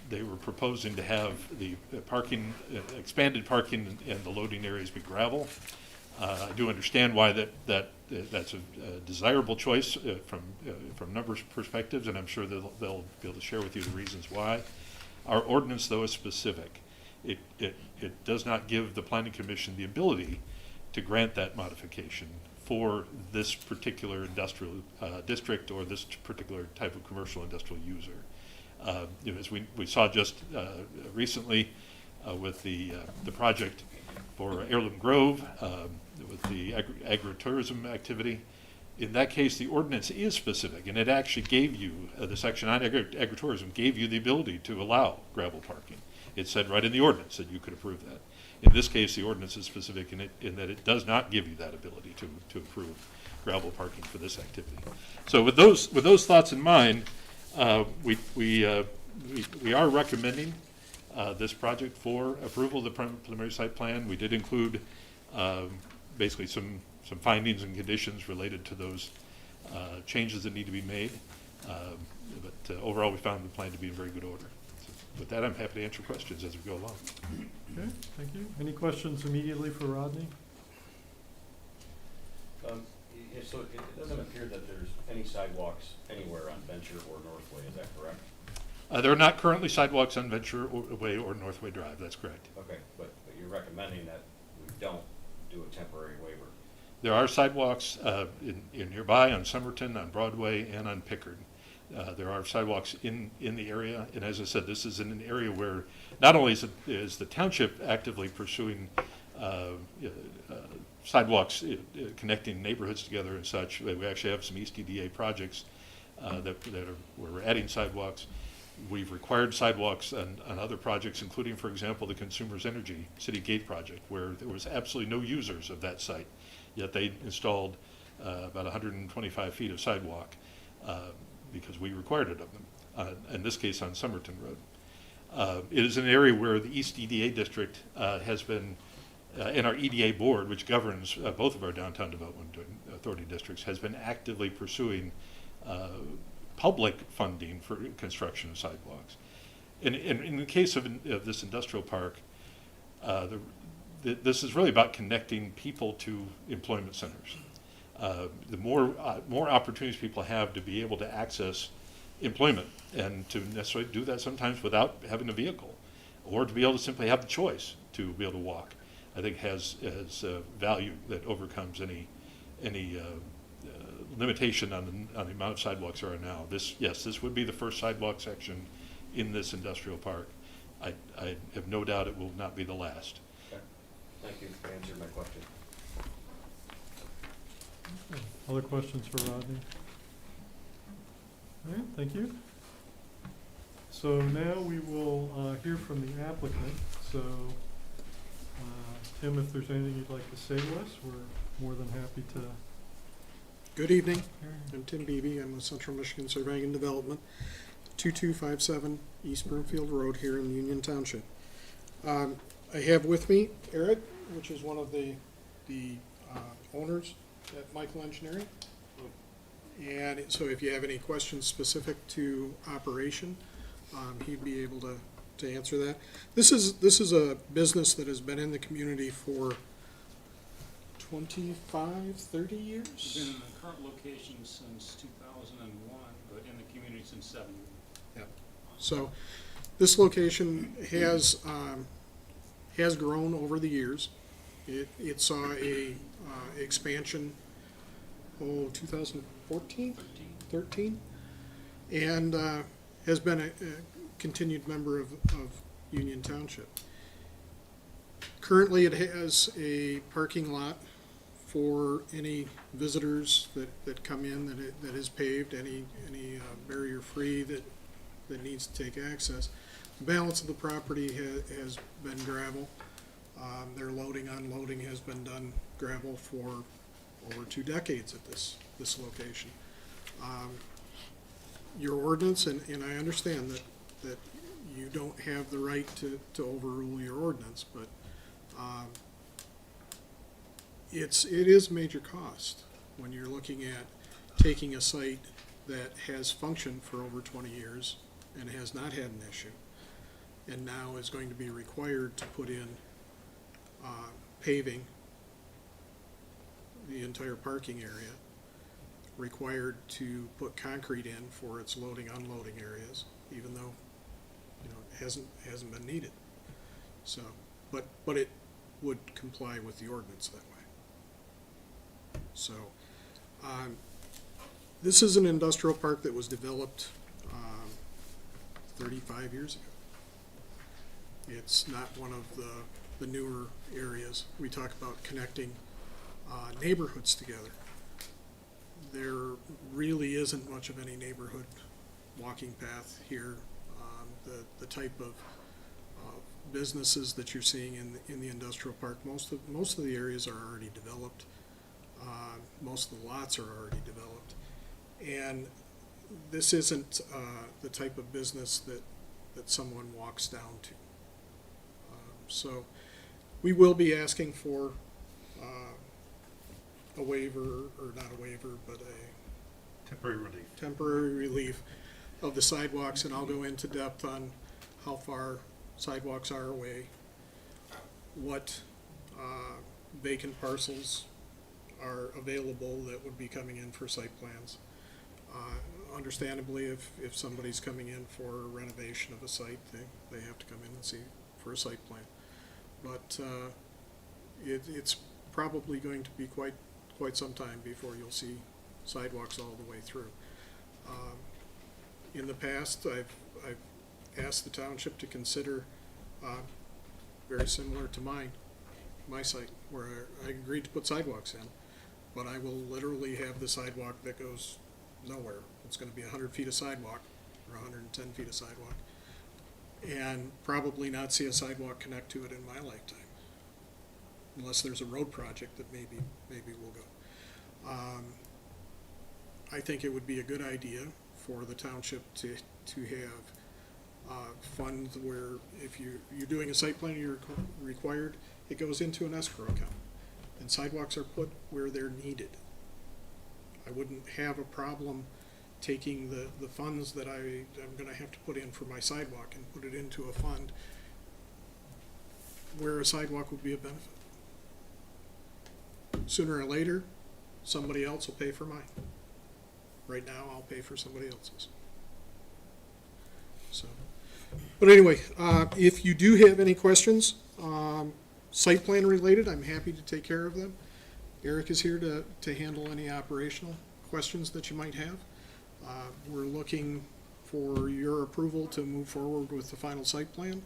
They were proposing to have the parking, expanded parking and the loading areas be gravel. I do understand why that's a desirable choice from numbers perspectives, and I'm sure they'll be able to share with you the reasons why. Our ordinance, though, is specific. It does not give the Planning Commission the ability to grant that modification for this particular industrial district or this particular type of commercial industrial user. As we saw just recently with the project for Heirloom Grove, with the agritourism activity, in that case, the ordinance is specific, and it actually gave you, the section on agritourism gave you the ability to allow gravel parking. It said right in the ordinance that you could approve that. In this case, the ordinance is specific in that it does not give you that ability to approve gravel parking for this activity. So with those thoughts in mind, we are recommending this project for approval of the preliminary site plan. We did include basically some findings and conditions related to those changes that need to be made. But overall, we found the plan to be in very good order. So with that, I'm happy to answer questions as we go along. Okay, thank you. Any questions immediately for Rodney? So it doesn't appear that there's any sidewalks anywhere on Venture or Northway, is that correct? There are not currently sidewalks on Venture Way or Northway Drive, that's correct. Okay, but you're recommending that we don't do a temporary waiver? There are sidewalks in nearby on Somerton, on Broadway, and on Pickard. There are sidewalks in the area, and as I said, this is in an area where not only is the township actively pursuing sidewalks connecting neighborhoods together and such. We actually have some East EDA projects where we're adding sidewalks. We've required sidewalks on other projects, including, for example, the Consumers Energy City Gate project, where there was absolutely no users of that site, yet they installed about 125 feet of sidewalk because we required it of them, in this case on Somerton Road. It is an area where the East EDA District has been, and our EDA board, which governs both of our downtown development authority districts, has been actively pursuing public funding for construction of sidewalks. And in the case of this industrial park, this is really about connecting people to employment centers. The more opportunities people have to be able to access employment, and to necessarily do that sometimes without having a vehicle, or to be able to simply have the choice to be able to walk, I think has value that overcomes any limitation on the amount of sidewalks there are now. This would be the first sidewalk section in this industrial park. I have no doubt it will not be the last. Okay. Thank you for answering my question. Other questions for Rodney? All right, thank you. So now we will hear from the applicant. So, Tim, if there's anything you'd like to say to us, we're more than happy to. Good evening. I'm Tim Beebe. I'm with Central Michigan Surveying and Development, 2257 East Broomfield Road here in Union Township. I have with me Eric, which is one of the owners at Michael Engineering. And so if you have any questions specific to operation, he'd be able to answer that. This is a business that has been in the community for 25, 30 years? Been in the current location since 2001, but in the community since 70. Yep. So this location has grown over the years. It saw a expansion, 2014? 13? And has been a continued member of Union Township. Currently, it has a parking lot for any visitors that come in that is paved, any barrier-free that needs to take access. The balance of the property has been gravel. Their loading, unloading has been done gravel for over 2 decades at this location. Your ordinance, and I understand that you don't have the right to overrule your ordinance, but it is major cost when you're looking at taking a site that has functioned for over 20 years and has not had an issue, and now is going to be required to put in paving the entire parking area, required to put concrete in for its loading, unloading areas, even though it hasn't been needed. So, but it would comply with the ordinance that way. So, this is an industrial park that was developed 35 years ago. It's not one of the newer areas. We talk about connecting neighborhoods together. There really isn't much of any neighborhood walking path here. The type of businesses that you're seeing in the industrial park, most of the areas are already developed. Most of the lots are already developed, and this isn't the type of business that someone walks down to. So we will be asking for a waiver, or not a waiver, but a temporary relief of the sidewalks, and I'll go into depth on how far sidewalks are away, what vacant parcels are available that would be coming in for site plans. Understandably, if somebody's coming in for a renovation of a site, they have to come in and see for a site plan. But it's probably going to be quite some time before you'll see sidewalks all the way through. In the past, I've asked the township to consider very similar to my site, where I agreed to put sidewalks in, but I will literally have the sidewalk that goes nowhere. It's going to be 100 feet of sidewalk or 110 feet of sidewalk, and probably not see a sidewalk connect to it in my lifetime, unless there's a road project that maybe will go. I think it would be a good idea for the township to have funds where if you're doing a site plan, you're required, it goes into an escrow account, and sidewalks are put where they're needed. I wouldn't have a problem taking the funds that I'm gonna have to put in for my sidewalk and put it into a fund where a sidewalk would be a benefit. Sooner or later, somebody else will pay for mine. Right now, I'll pay for somebody else's. So, but anyway, if you do have any questions, site plan related, I'm happy to take care of them. Eric is here to handle any operational questions that you might have. We're looking for your approval to move forward with the final site plan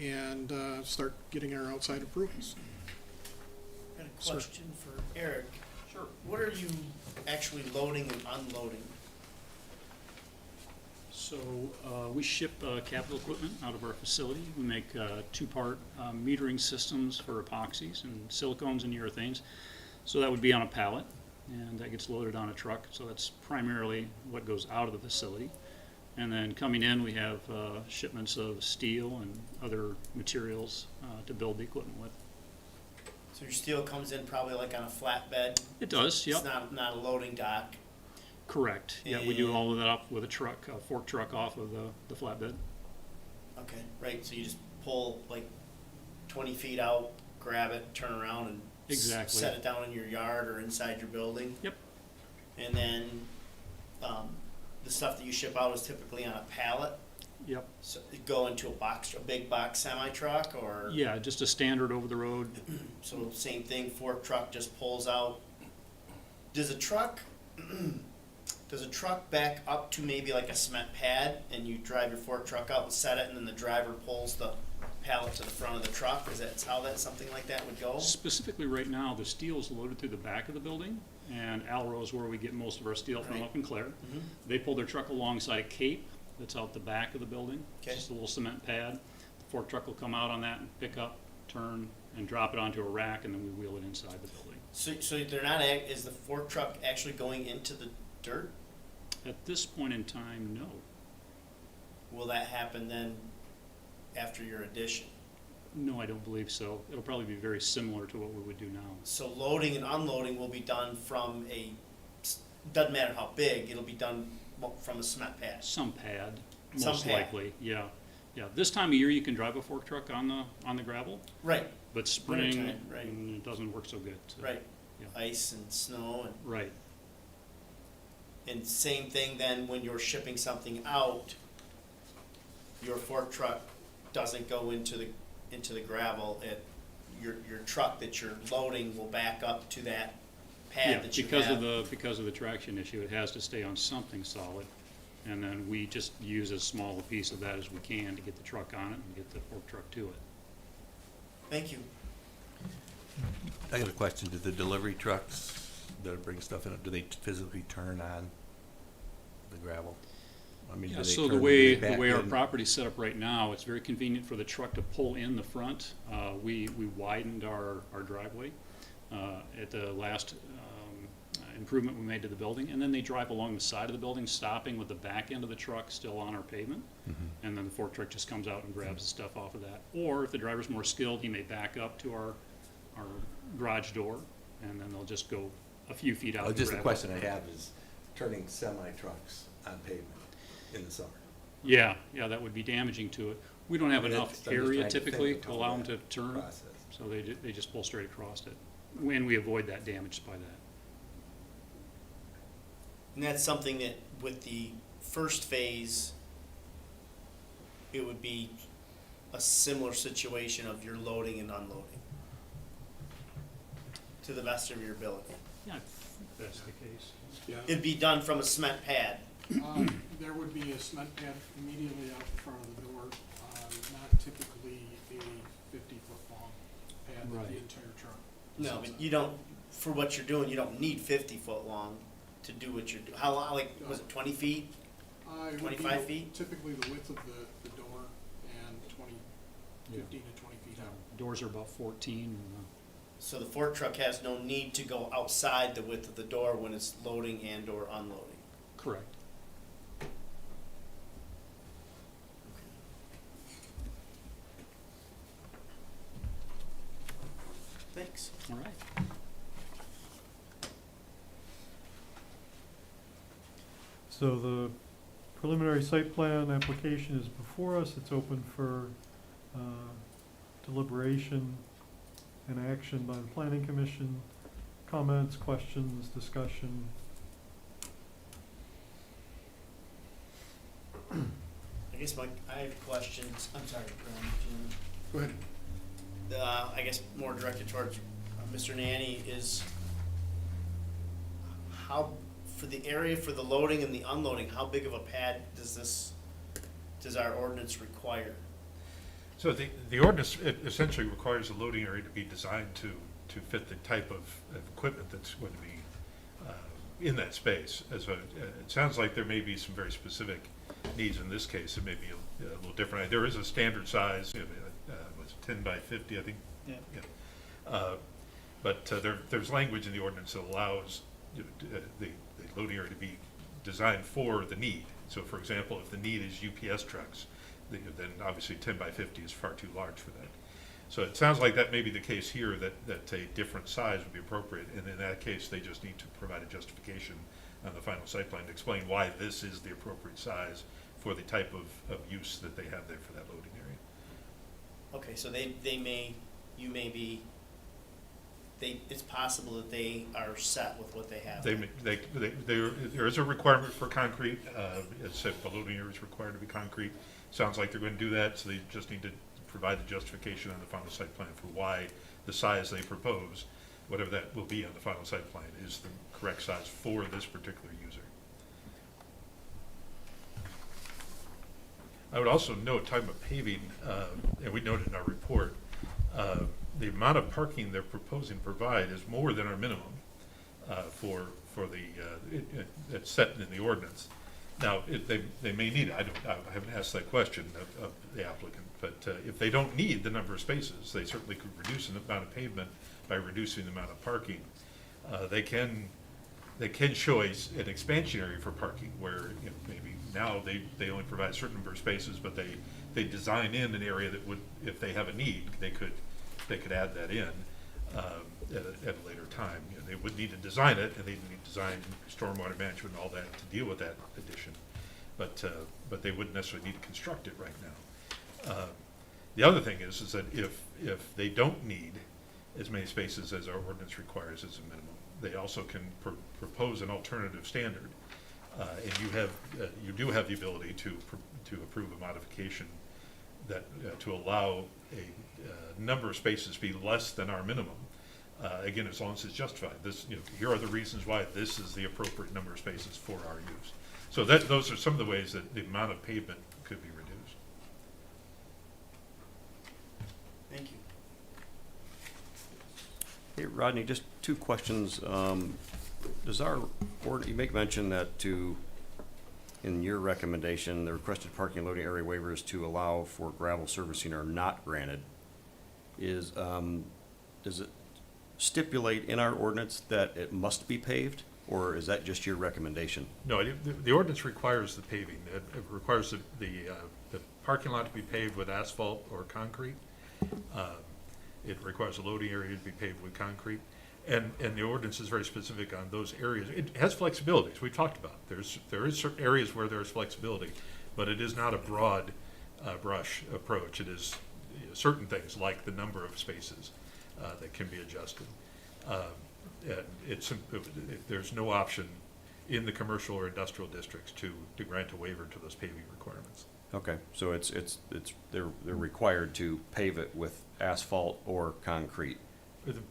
and start getting our outside approvals. Got a question for Eric. Sure. What are you actually loading and unloading? So we ship capital equipment out of our facility. We make two-part metering systems for epoxies and silicones and urethanes. So that would be on a pallet, and that gets loaded on a truck. So that's primarily what goes out of the facility. And then coming in, we have shipments of steel and other materials to build the equipment with. So your steel comes in probably like on a flatbed? It does, yep. It's not a loading dock? Correct. Yeah, we do all of that up with a truck, a fork truck off of the flatbed. Okay, right, so you just pull like 20 feet out, grab it, turn around and Exactly. set it down in your yard or inside your building? Yep. And then the stuff that you ship out is typically on a pallet? Yep. So it go into a big box semi-truck or? Yeah, just a standard over the road. So same thing, fork truck just pulls out. Does a truck back up to maybe like a cement pad and you drive your fork truck out and set it and then the driver pulls the pallet to the front of the truck? Is that how something like that would go? Specifically right now, the steel is loaded through the back of the building, and Alro's where we get most of our steel from up in Clare. Mm-hmm. They pull their truck alongside a cape that's out the back of the building. Okay. Just a little cement pad. The fork truck will come out on that and pick up, turn, and drop it onto a rack, and then we wheel it inside the building. So they're not, is the fork truck actually going into the dirt? At this point in time, no. Will that happen then after your addition? No, I don't believe so. It'll probably be very similar to what we would do now. So loading and unloading will be done from doesn't matter how big, it'll be done from a cement pad? Some pad, Some most pad. likely, yeah. Yeah, this time of year you can drive a fork truck on the gravel, Right, but spring, Wintertime, right. it doesn't work so good. So, right. Yeah. Ice and snow and. Right. And same thing then when you're shipping something out, your fork truck doesn't go into the gravel. Your truck that you're loading will back up to that pad that you have. Because of the traction issue, it has to stay on something solid, and then we just use as small a piece of that as we can to get the truck on it and get the fork truck to it. Thank you. I got a question. Do the delivery trucks that bring stuff in, do they physically turn on the gravel? I mean, Yeah, do they so turn the them way back our in? property's set up right now, it's very convenient for the truck to pull in the front. We widened our driveway at the last improvement we made to the building, and then they drive along the side of the building, stopping with the back end of the truck still on our pavement, and then the fork truck just comes out and grabs the stuff off of that. Or if the driver's more skilled, he may back up to our garage door, and then they'll just go a few feet out. Oh, and just the grab it. question I have is turning semi-trucks on pavement in the summer. Yeah, that would be damaging to it. We don't have I mean, enough I'm just area trying to typically think of to how allow them that to turn, process. so they just pull straight across it. And we avoid that damage by that. And that's something that with the first phase, it would be a similar situation of your loading and unloading to the best of your ability. Yeah, I think that's the case. Yeah. It'd be done from a cement pad. There would be a cement pad immediately out in front of the door, not typically a 50-foot long pad that the Right. entire truck. No, sits but on. you don't, for what you're doing, you don't need 50 foot long to do what you're doing. How long, like, was it 20 feet? It would be 25 feet? Typically the width of the door and 15 to 20 feet out. Doors are about 14. And, So the fork truck has no need to go outside the width of the door when it's loading and or unloading? correct. Thanks. All right. So the preliminary site plan application is before us. It's open for deliberation and action by the planning commission. Comments, questions, discussion. I guess I have questions. I'm sorry, Jim. Go ahead. I guess more directed towards Mr. Nanny is how, for the area for the loading and the unloading, how big of a pad does our ordinance require? So the ordinance, it essentially requires the loading area to be designed to fit the type of equipment that's going to be in that space. It sounds like there may be some very specific needs in this case. It may be a little different. There is a standard size, was 10 by 50, I think. Yeah. But there's language in the ordinance that allows the loading area to be designed for the need. So for example, if the need is UPS trucks, then obviously 10 by 50 is far too large for that. So it sounds like that may be the case here, that a different size would be appropriate, and in that case, they just need to provide a justification on the final site plan to explain why this is the appropriate size for the type of use that they have there for that loading area. Okay, so it's possible that they are set with what they have. There is a requirement for concrete. It said the loading area is required to be concrete. Sounds like they're going to do that, so they just need to provide the justification on the final site plan for why the size they propose, whatever that will be on the final site plan, is the correct size for this particular user. I would also note, talking about paving, and we noted in our report, the amount of parking they're proposing to provide is more than our minimum for it's set in the ordinance. Now, they may need it. I haven't asked that question of the applicant, but if they don't need the number of spaces, they certainly could reduce the amount of pavement by reducing the amount of parking. They can show an expansion area for parking where maybe now they only provide a certain number of spaces, but they design in an area that would, if they have a need, they could add that in at a later time. They would need to design it, and they need to design stormwater management and all that to deal with that addition, but they wouldn't necessarily need to construct it right now. The other thing is that if they don't need as many spaces as our ordinance requires as a minimum, they also can propose an alternative standard, and you do have the ability to approve a modification that to allow a number of spaces to be less than our minimum. Again, as long as it's justified. Here are the reasons why this is the appropriate number of spaces for our use. So those are some of the ways that the amount of pavement could be reduced. Thank you. Hey, Rodney, just two questions. Does our you make mention that in your recommendation, the requested parking and loading area waivers to allow for gravel servicing are not granted. Does it stipulate in our ordinance that it must be paved, or is that just your recommendation? No, the ordinance requires the paving. It requires the parking lot to be paved with asphalt or concrete. It requires the loading area to be paved with concrete. And the ordinance is very specific on those areas. It has flexibility, as we talked about. There is certain areas where there is flexibility, but it is not a broad brush approach. It is certain things like the number of spaces that can be adjusted. There's no option in the commercial or industrial districts to grant a waiver to those paving requirements. Okay, so they're required to pave it with asphalt or concrete.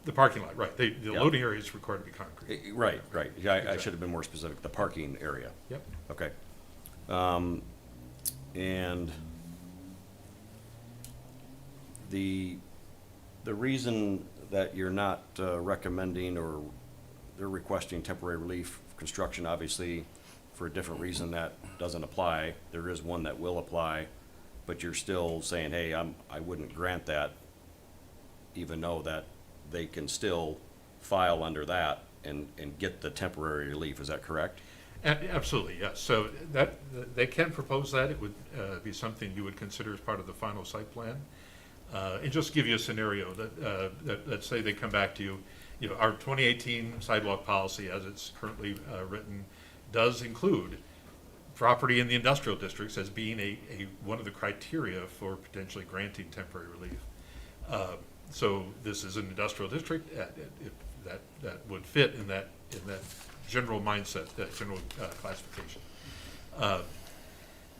The parking lot, right. The Yeah. loading area is required to be concrete. Right. I Exactly. should have been more specific. The parking area. Yep. Okay. And the reason that you're not recommending or they're requesting temporary relief construction, obviously, for a different reason that doesn't apply, there is one that will apply, but you're still saying, hey, I wouldn't grant that, even though that they can still file under that and get the temporary relief, is that correct? Absolutely, yes. So that, they can propose that. It would be something you would consider as part of the final site plan. And just to give you a scenario that let's say they come back to you, our 2018 sidewalk policy as it's currently written does include property in the industrial districts as being one of the criteria for potentially granting temporary relief. So this is an industrial district that would fit in that general mindset, that general classification.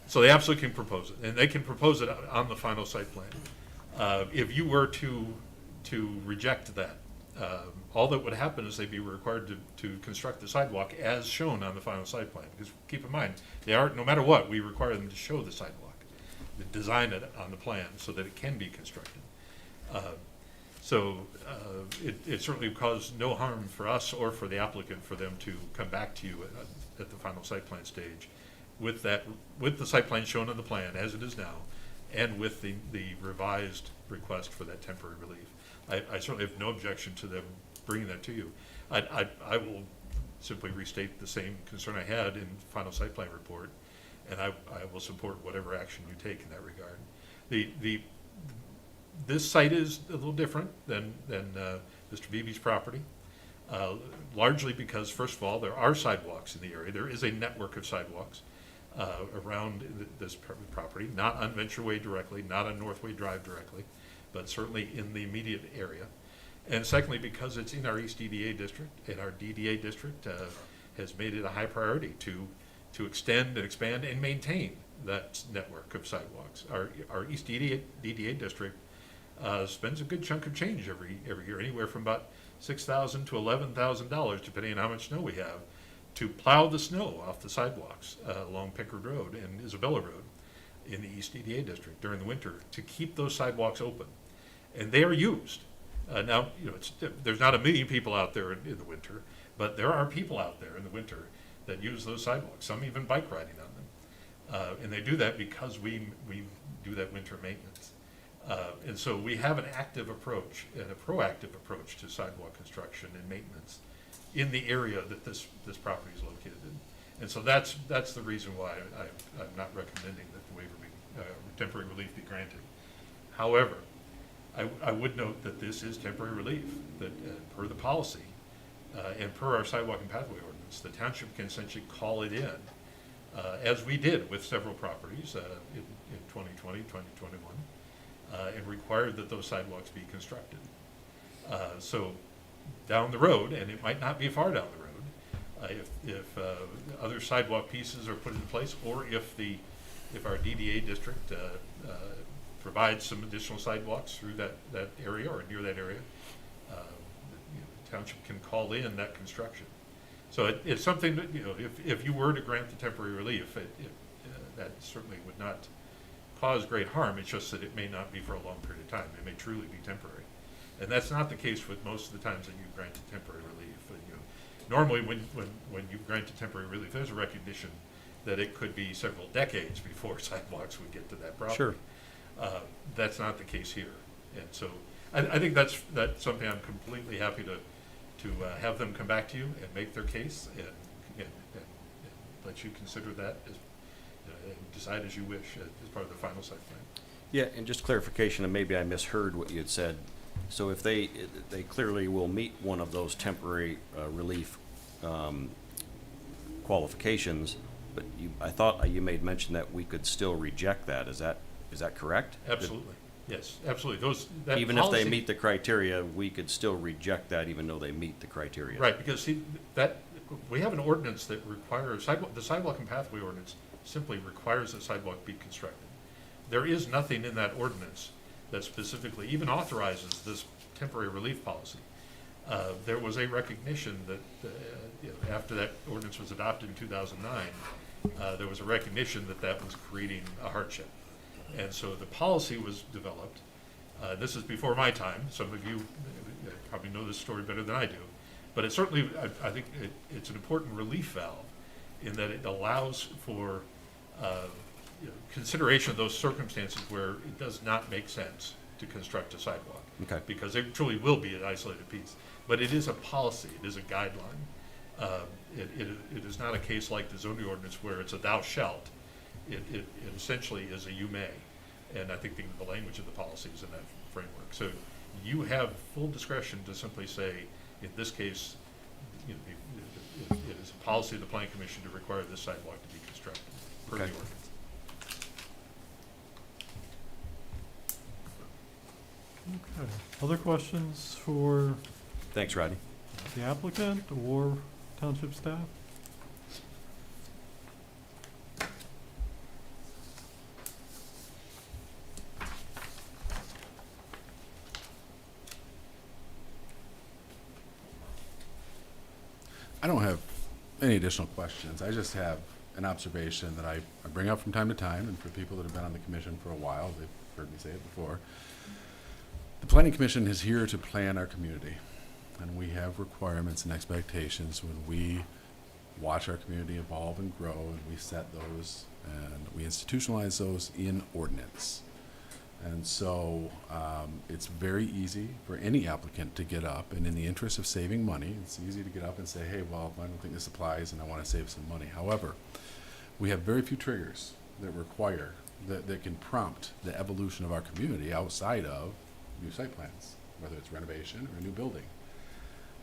So they absolutely can propose it, and they can propose it on the final site plan. If you were to reject that, all that would happen is they'd be required to construct the sidewalk as shown on the final site plan. Because keep in mind, no matter what, we require them to show the sidewalk, design it on the plan so that it can be constructed. It certainly caused no harm for us or for the applicant for them to come back to you at the final site plan stage with the site plan shown on the plan as it is now, and with the revised request for that temporary relief. I certainly have no objection to them bringing that to you. I will simply restate the same concern I had in the final site plan report, and I will support whatever action you take in that regard. This site is a little different than Mr. Beebe's property, largely because, first of all, there are sidewalks in the area. There is a network of sidewalks around this property, not on Venture Way directly, not on Northway Drive directly, but certainly in the immediate area. And secondly, because it's in our East DDA district, and our DDA district has made it a high priority to extend and expand and maintain that network of sidewalks. Our East DDA district spends a good chunk of change every year, anywhere from about $6,000 to $11,000, depending on how much snow we have, to plow the snow off the sidewalks along Pickard Road and Isabella Road in the East DDA district during the winter to keep those sidewalks open. And they are used. Now, there's not a million people out there in the winter, but there are people out there in the winter that use those sidewalks, some even bike riding on them. And they do that because we do that winter maintenance. And so we have an active approach and a proactive approach to sidewalk construction and maintenance in the area that this property is located in. And so that's the reason why I'm not recommending that the waiver be, temporary relief be granted. However, I would note that this is temporary relief, that per the policy and per our sidewalk and pathway ordinance, the township can essentially call it in, as we did with several properties in 2020, 2021, and required that those sidewalks be constructed. So down the road, and it might not be far down the road, if other sidewalk pieces are put in place, or if our DDA district provides some additional sidewalks through that area or near that area, the township can call in that construction. So it's something that, if you were to grant the temporary relief, that certainly would not cause great harm. It's just that it may not be for a long period of time. It may truly be temporary. And that's not the case with most of the times that you grant a temporary relief. Normally when you grant a temporary relief, there's a recognition that it could be several decades before sidewalks would get to that property. Sure. That's not the case here. And so I think that's something I'm completely happy to have them come back to you and make their case and let you consider that as and decide as you wish as part of the final site plan. Yeah, and just clarification, and maybe I misheard what you had said. So if they clearly will meet one of those temporary relief qualifications, but I thought you made mention that we could still reject that. Is that correct? Absolutely. Yes, absolutely. Even if they meet the criteria, we could still reject that even though they meet the criteria. Right, because we have an ordinance that requires, the sidewalk and pathway ordinance simply requires that sidewalk be constructed. There is nothing in that ordinance that specifically even authorizes this temporary relief policy. There was a recognition that after that ordinance was adopted in 2009, there was a recognition that was creating a hardship. And so the policy was developed. This is before my time. Some of you probably know this story better than I do. But it certainly, I think it's an important relief valve in that it allows for consideration of those circumstances where it does not make sense to construct a sidewalk. Okay. Because it truly will be an isolated piece. But it is a policy, it is a guideline. It is not a case like the zoning ordinance where it's a thou shalt. It essentially is a you may. And I think the language of the policy is in that framework. So you have full discretion to simply say, in this case, it is a policy of the planning commission to require this sidewalk to be constructed per the Okay. ordinance. Okay. Other questions for Thanks, Rodney. the applicant or township staff? I don't have any additional questions. I just have an observation that I bring up from time to time, and for people that have been on the commission for a while, they've heard me say it before. The planning commission is here to plan our community, and we have requirements and expectations when we watch our community evolve and grow, and we set those and we institutionalize those in ordinance. And so it's very easy for any applicant to get up, and in the interest of saving money, it's easy to get up and say, hey, well, I don't think this applies and I want to save some money. However, we have very few triggers that require, that can prompt the evolution of our community outside of new site plans, whether it's renovation or a new building.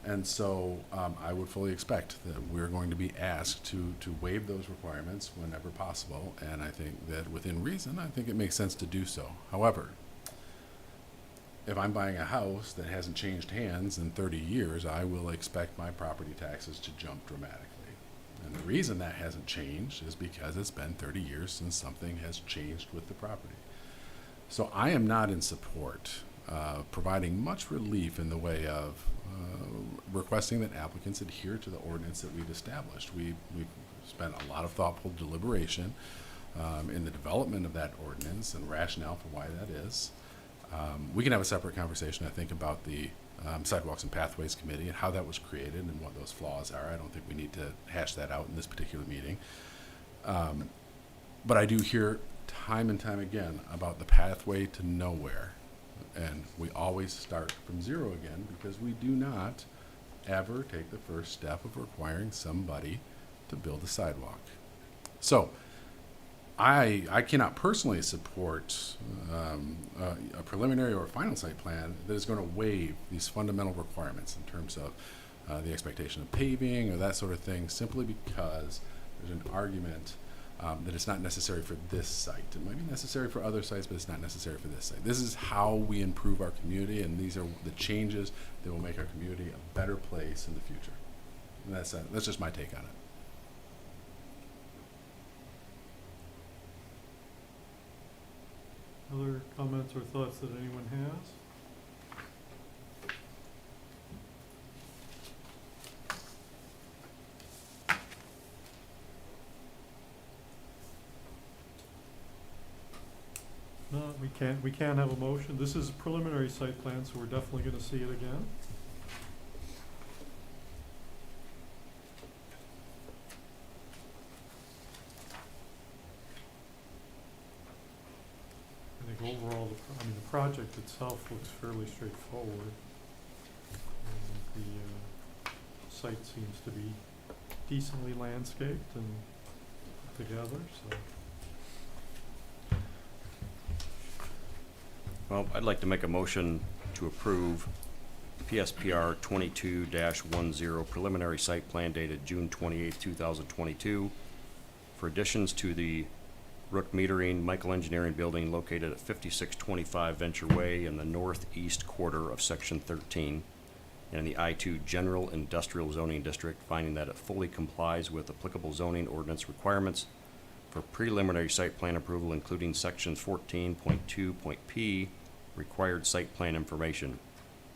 And so I would fully expect that we're going to be asked to waive those requirements whenever possible, and I think that within reason, I think it makes sense to do so. However, if I'm buying a house that hasn't changed hands in 30 years, I will expect my property taxes to jump dramatically. And the reason that hasn't changed is because it's been 30 years since something has changed with the property. So I am not in support providing much relief in the way of requesting that applicants adhere to the ordinance that we've established. We've spent a lot of thoughtful deliberation in the development of that ordinance and rationale for why that is. We can have a separate conversation, I think, about the Sidewalks and Pathways Committee and how that was created and what those flaws are. I don't think we need to hash that out in this particular meeting. But I do hear time and time again about the pathway to nowhere. And we always start from zero again because we do not ever take the first step of requiring somebody to build a sidewalk. So I cannot personally support a preliminary or a final site plan that is going to waive these fundamental requirements in terms of the expectation of paving or that sort of thing, simply because there's an argument that it's not necessary for this site. It might be necessary for other sites, but it's not necessary for this site. This is how we improve our community, and these are the changes that will make our community a better place in the future. And that's just my take on it. Other comments or thoughts that anyone has? No, we can't have a motion. This is a preliminary site plan, so we're definitely gonna see it again. I think overall, the project itself looks fairly straightforward. And the site seems to be decently landscaped and put together, so. Well, I'd like to make a motion to approve PSPR 22-10 preliminary site plan dated June 28, 2022 for additions to the Rook Metering Michael Engineering Building located at 5625 Venture Way in the northeast quarter of Section 13 and in the I-2 General Industrial Zoning District, finding that it fully complies with applicable zoning ordinance requirements for preliminary site plan approval, including sections 14.2.p, required site plan information,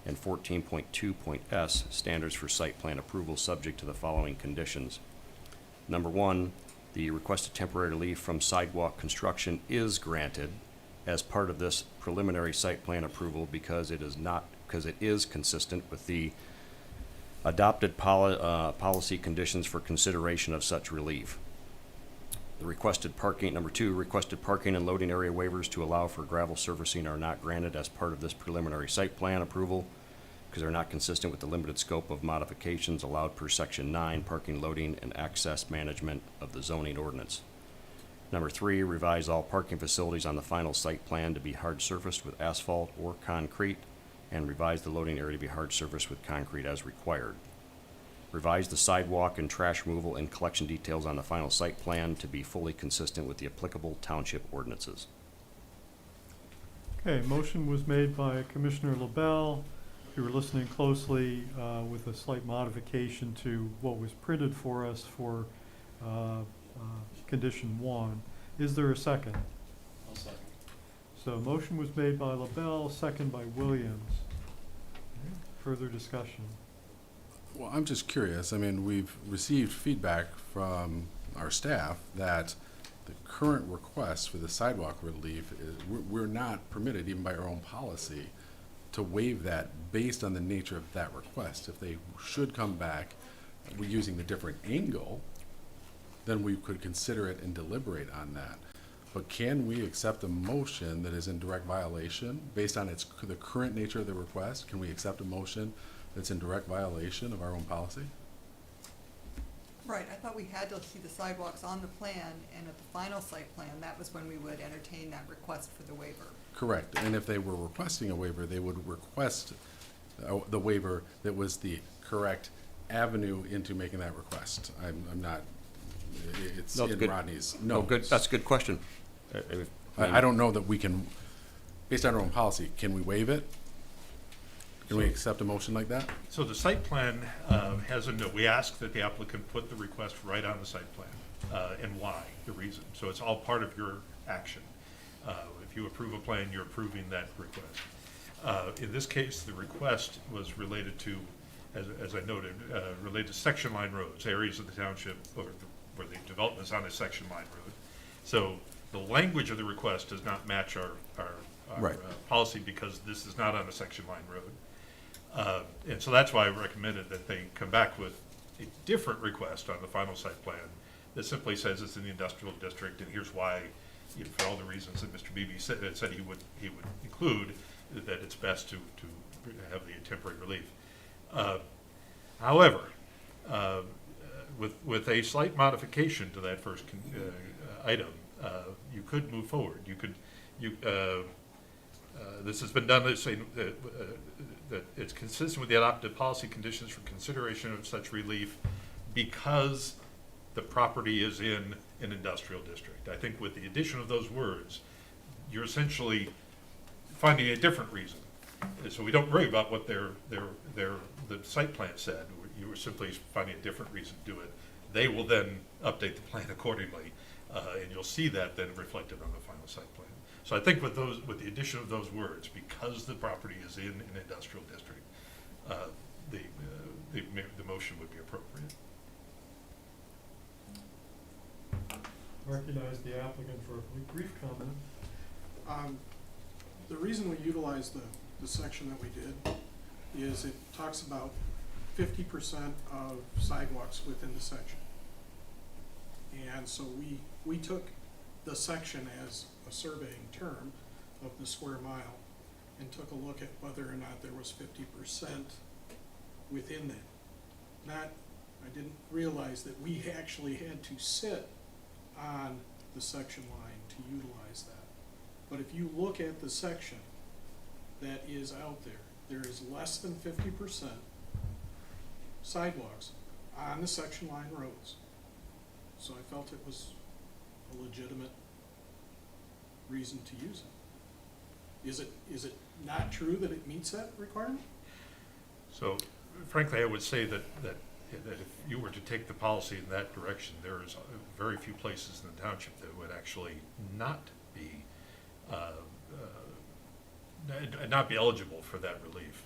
and 14.2.s, standards for site plan approval, subject to the following conditions. Number one, the requested temporary relief from sidewalk construction is granted as part of this preliminary site plan approval because it is consistent with the adopted policy conditions for consideration of such relief. The requested parking, number 2, requested parking and loading area waivers to allow for gravel surfacing are not granted as part of this preliminary site plan approval because they're not consistent with the limited scope of modifications allowed per section 9, parking, loading, and access management of the zoning ordinance. Number 3, revise all parking facilities on the final site plan to be hard surfaced with asphalt or concrete, and revise the loading area to be hard surfaced with concrete as required. Revise the sidewalk and trash removal and collection details on the final site plan to be fully consistent with the applicable township ordinances. Okay, motion was made by Commissioner LaBelle. If you were listening closely, with a slight modification to what was printed for us for condition 1. Is there a second? I'll second. So motion was made by LaBelle, second by Williams. Okay, further discussion. Well, I'm just curious. I mean, we've received feedback from our staff that the current request for the sidewalk relief is, we're not permitted, even by our own policy, to waive that based on the nature of that request. If they should come back using a different angle, then we could consider it and deliberate on that. But can we accept a motion that is in direct violation based on the current nature of the request? Can we accept a motion that's in direct violation of our own policy? Right, I thought we had to see the sidewalks on the plan, and at the final site plan, that was when we would entertain that request for the waiver. Correct. And if they were requesting a waiver, they would request the waiver that was the correct avenue into making that request. I'm not, it's No, in good. Rodney's. No, good. That's a good question. I don't know that we can, based on our own policy, can we waive it? Can we accept a motion like that? So the site plan has a note. We ask that the applicant put the request right on the site plan and why, the reason. So it's all part of your action. If you approve a plan, you're approving that request. In this case, the request was related to, as I noted, related to section line roads, areas of the township where the development is on a section line road. So the language of the request does not match our Right. Policy because this is not on a section line road. And so that's why I recommended that they come back with a different request on the final site plan that simply says it's in the industrial district and here's why, for all the reasons that Mr. Beebe said he would include, that it's best to have the temporary relief. However, with a slight modification to that first item, you could move forward. This has been done to say that it's consistent with the adopted policy conditions for consideration of such relief because the property is in an industrial district. I think with the addition of those words, you're essentially finding a different reason. So we don't worry about what the site plan said. You were simply finding a different reason to do it. They will then update the plan accordingly, and you'll see that then reflected on the final site plan. So I think with the addition of those words, because the property is in an industrial district, the motion would be appropriate. Recognize the applicant for a brief comment. The reason we utilized the section that we did is it talks about 50% of sidewalks within the section. And so we took the section as a surveying term of the square mile and took a look at whether or not there was 50% within that. I didn't realize that we actually had to sit on the section line to utilize that. But if you look at the section that is out there, there is less than 50% sidewalks on the section line roads. So I felt it was a legitimate reason to use it. Is it not true that it meets that requirement? So frankly, I would say that if you were to take the policy in that direction, there is very few places in the township that would actually not be eligible for that relief.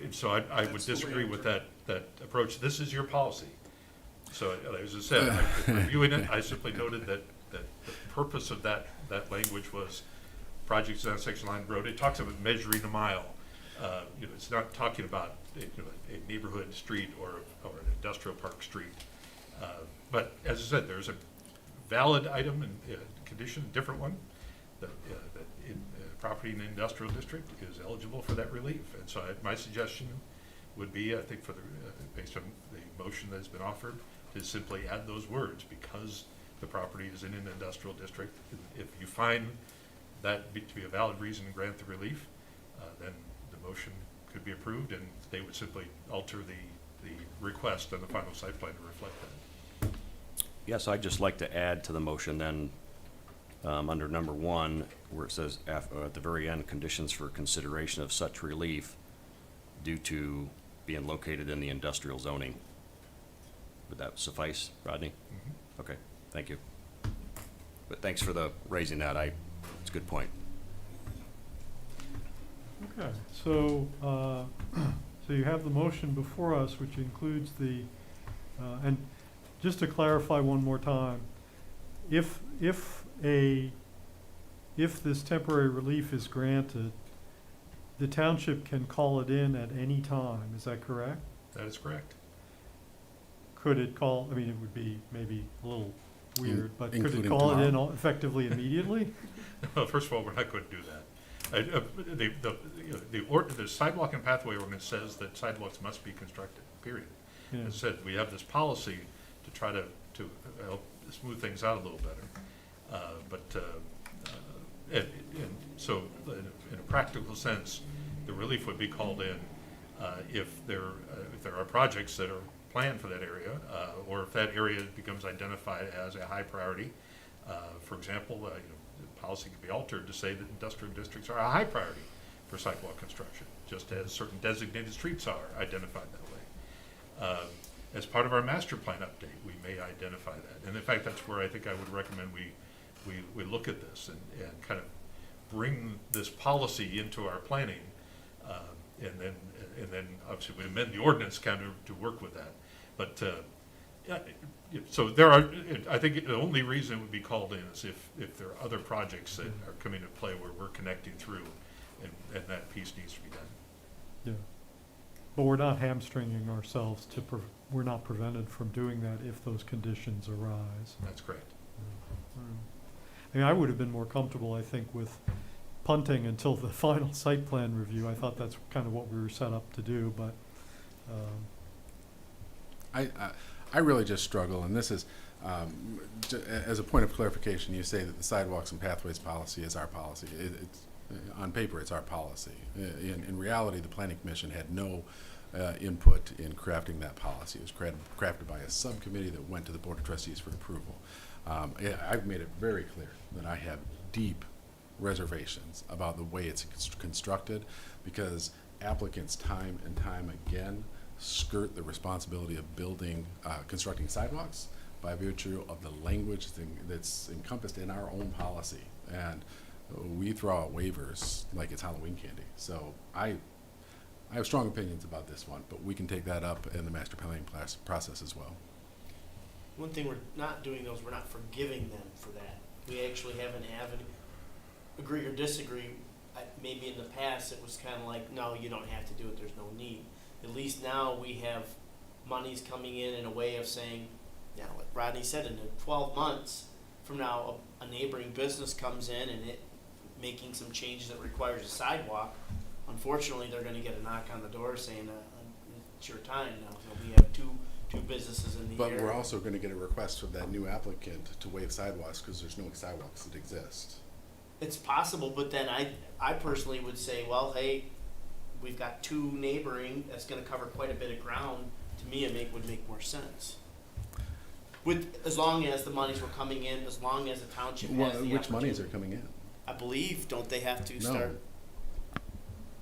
And so I would disagree with that approach. This is your policy. So as I said, reviewing it, I simply noted that the purpose of that language was projects on section line road. It talks about measuring a mile. It's not talking about a neighborhood street or an industrial park street. But as I said, there's a valid item and condition, different one, that property in the industrial district is eligible for that relief. And so my suggestion would be, I think based on the motion that's been offered, is simply add those words, because the property is in an industrial district. If you find that to be a valid reason to grant the relief, then the motion could be approved, and they would simply alter the request on the final site plan to reflect that. Yes, I'd just like to add to the motion then, under number 1, where it says at the very end, conditions for consideration of such relief due to being located in the industrial zoning. Would that suffice, Rodney? Mm-hmm. Okay, thank you. But thanks for raising that. It's a good point. Okay, so, so you have the motion before us, which includes and just to clarify one more time, if this temporary relief is granted, the township can call it in at any time, is that correct? That is correct. Could it call, I mean, it would be maybe a little weird, but could it Including call it in tomorrow? effectively immediately? Well, first of all, we're not going to do that. The sidewalk and pathway ordinance says that sidewalks must be constructed, period. Yeah. As I said, we have this policy to try to help smooth things out a little better. So in a practical sense, the relief would be called in if there are projects that are planned for that area, or if that area becomes identified as a high priority. For example, the policy could be altered to say that industrial districts are a high priority for sidewalk construction, just as certain designated streets are identified that way. As part of our master plan update, we may identify that. And in fact, that's where I think I would recommend we look at this and kind of bring this policy into our planning, and then obviously we amend the ordinance kind of to work with that. But so there are, I think the only reason it would be called in is if there are other projects that are coming into play where we're connecting through, and that piece needs to be done. Yeah. But we're not hamstringing ourselves we're not prevented from doing that if those conditions arise. That's correct. I mean, I would have been more comfortable, I think, with punting until the final site plan review. I thought that's kind of what we were set up to do, but, I really just struggle, and this is, as a point of clarification, you say that the sidewalks and pathways policy is our policy. It's on paper, it's our policy. In reality, the Planning Commission had no input in crafting that policy. It was crafted by a subcommittee that went to the Board of Trustees for approval. I've made it very clear that I have deep reservations about the way it's constructed, because applicants time and time again skirt the responsibility of constructing sidewalks by virtue of the language that's encompassed in our own policy. And we throw out waivers like it's Halloween candy. So I have strong opinions about this one, but we can take that up in the master planning process as well. One thing we're not doing though is we're not forgiving them for that. We actually have an avenue, agree or disagree. Maybe in the past it was kind of like, no, you don't have to do it, there's no need. At least now we have monies coming in a way of saying, like Rodney said, in 12 months from now, a neighboring business comes in and it making some changes that requires a sidewalk. Unfortunately, they're going to get a knock on the door saying, it's your time now. We have two businesses in the area. But we're also going to get a request from that new applicant to waive sidewalks because there's no sidewalks that exist. It's possible, but then I personally would say, well, hey, we've got two neighboring, that's going to cover quite a bit of ground. To me, it would make more sense. As long as the monies were coming in, as long as the township has the opportunity. Which monies are coming in? I believe, don't they have to start?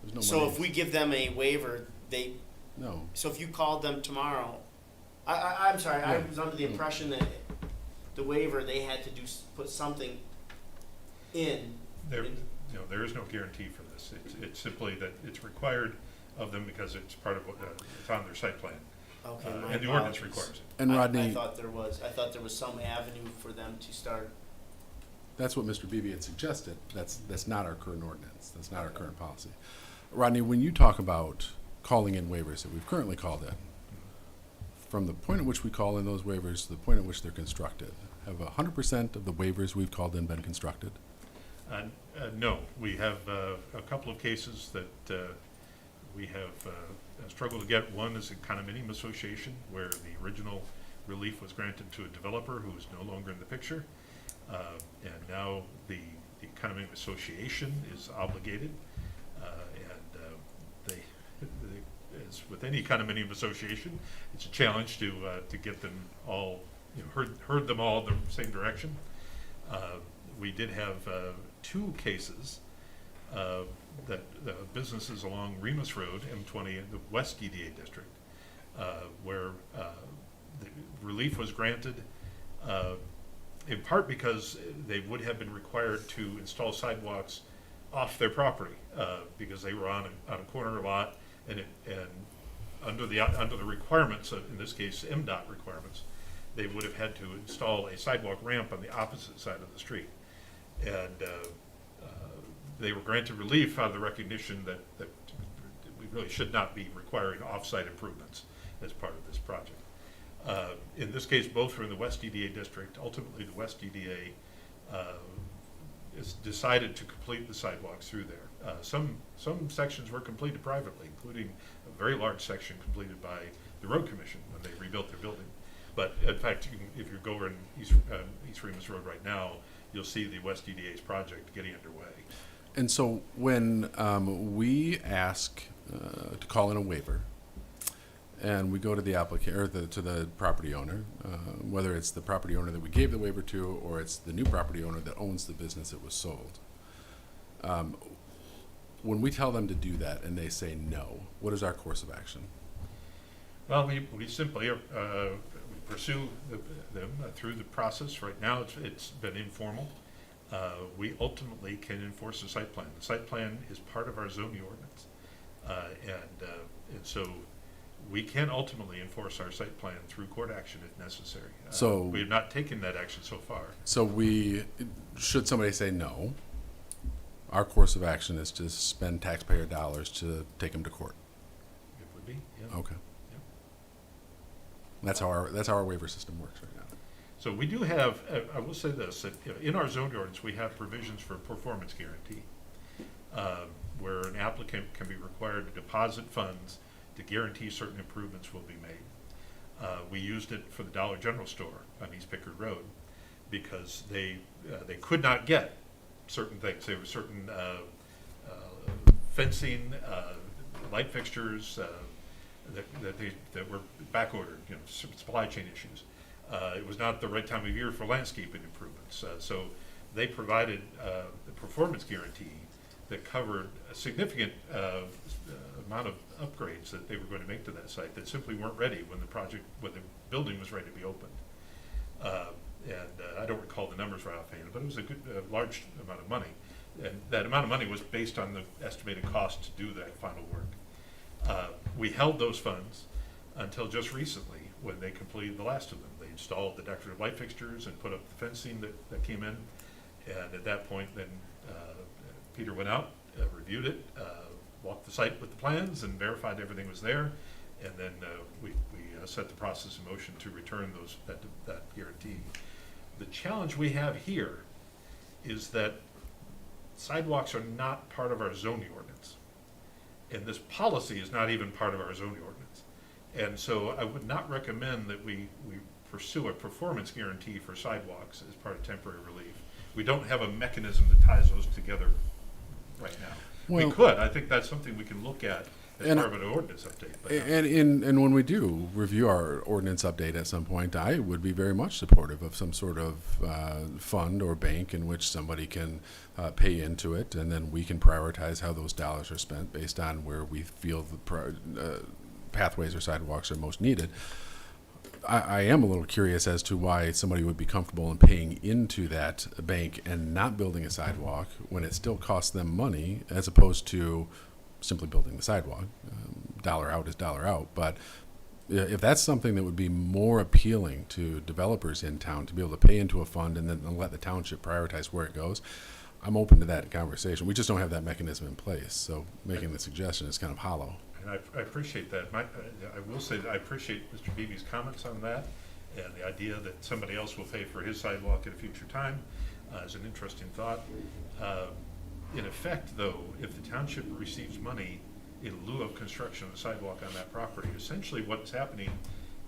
There's no So monies. if we give them a waiver, No. so if you called them tomorrow, I'm sorry, I Yeah. was under the impression that the waiver, they had to put something in. There is no guarantee for this. It's simply that it's required of them because it's part of it's on their site plan. Okay, And the ordinance requires it. And Rodney, I thought there was some avenue for them to start. that's what Mr. Beebe had suggested. That's not our current ordinance. That's not our current policy. Rodney, when you talk about calling in waivers that we've currently called in, from the point at which we call in those waivers to the point at which they're constructed, have 100% of the waivers we've called in been constructed? No, we have a couple of cases that we have struggled to get. One is a condominium association where the original relief was granted to a developer who is no longer in the picture. And now the condominium association is obligated. They, as with any condominium association, it's a challenge to get them all, herd them all in the same direction. We did have 2 cases that businesses along Remus Road, M20, in the West DDA district, where the relief was granted in part because they would have been required to install sidewalks off their property because they were on a corner lot, and under the requirements of, in this case, MDOT requirements, they would have had to install a sidewalk ramp on the opposite side of the street. And they were granted relief out of the recognition that we really should not be requiring off-site improvements as part of this project. In this case, both were in the West DDA district. Ultimately, the West DDA is decided to complete the sidewalks through there. Some sections were completed privately, including a very large section completed by the Road Commission when they rebuilt their building. But in fact, if you go over in East Remus Road right now, you'll see the West DDA's project getting underway. And so when we ask to call in a waiver, and we go to the applicant or to the property owner, whether it's the property owner that we gave the waiver to or it's the new property owner that owns the business that was sold, when we tell them to do that and they say no, what is our course of action? Well, we simply pursue them through the process. Right now, it's been informal. We ultimately can enforce the site plan. The site plan is part of our zoning ordinance, and so we can ultimately enforce our site plan through court action if necessary. So we have not taken that action so far. So should somebody say no, our course of action is to spend taxpayer dollars to take them to court. It would be, yeah. Okay. Yeah. That's how our waiver system works right now. So we do have, I will say this, that in our zoning ordinance, we have provisions for a performance guarantee, where an applicant can be required to deposit funds to guarantee certain improvements will be made. We used it for the Dollar General store on East Pickard Road because they could not get certain things. There were certain fencing, light fixtures that were back ordered, supply chain issues. It was not the right time of year for landscaping improvements. So they provided the performance guarantee that covered a significant amount of upgrades that they were going to make to that site that simply weren't ready when the building was ready to be opened. I don't recall the numbers right offhand, but it was a large amount of money. And that amount of money was based on the estimated cost to do that final work. We held those funds until just recently when they completed the last of them. They installed the decorative light fixtures and put up the fencing that came in. And at that point, then Peter went out, reviewed it, walked the site with the plans and verified everything was there. And then we set the process in motion to return that guarantee. The challenge we have here is that sidewalks are not part of our zoning ordinance. And this policy is not even part of our zoning ordinance. And so I would not recommend that we pursue a performance guarantee for sidewalks as part of temporary relief. We don't have a mechanism that ties those together right now. Well, we could. I think that's something we can look at as part of an ordinance update. But and when we do review our ordinance update at some point, I would be very much supportive of some sort of fund or bank in which somebody can pay into it, and then we can prioritize how those dollars are spent based on where we feel the pathways or sidewalks are most needed. I am a little curious as to why somebody would be comfortable in paying into that bank and not building a sidewalk when it still costs them money as opposed to simply building the sidewalk. Dollar out is dollar out. But if that's something that would be more appealing to developers in town to be able to pay into a fund and then let the township prioritize where it goes, I'm open to that conversation. We just don't have that mechanism in place, so making the suggestion is kind of hollow. And I appreciate that. I will say that I appreciate Mr. Beebe's comments on that, and the idea that somebody else will pay for his sidewalk at a future time is an interesting thought. In effect, though, if the township receives money in lieu of construction of the sidewalk on that property, essentially what's happening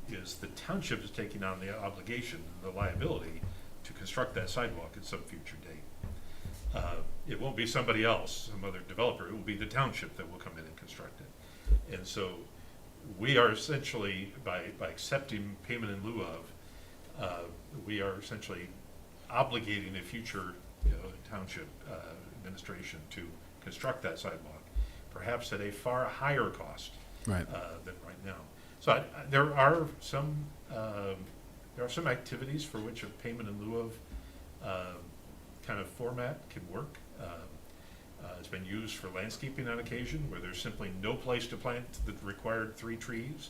is the township is taking on the obligation, the liability, to construct that sidewalk at some future date. It won't be somebody else, some other developer. It will be the township that will come in and construct it. And so we are essentially, by accepting payment in lieu of, we are essentially obligating a future township administration to construct that sidewalk, perhaps at a far higher cost Right. than right now. So there are some activities for which a payment in lieu of kind of format can work. It's been used for landscaping on occasion, where there's simply no place to plant the required 3 trees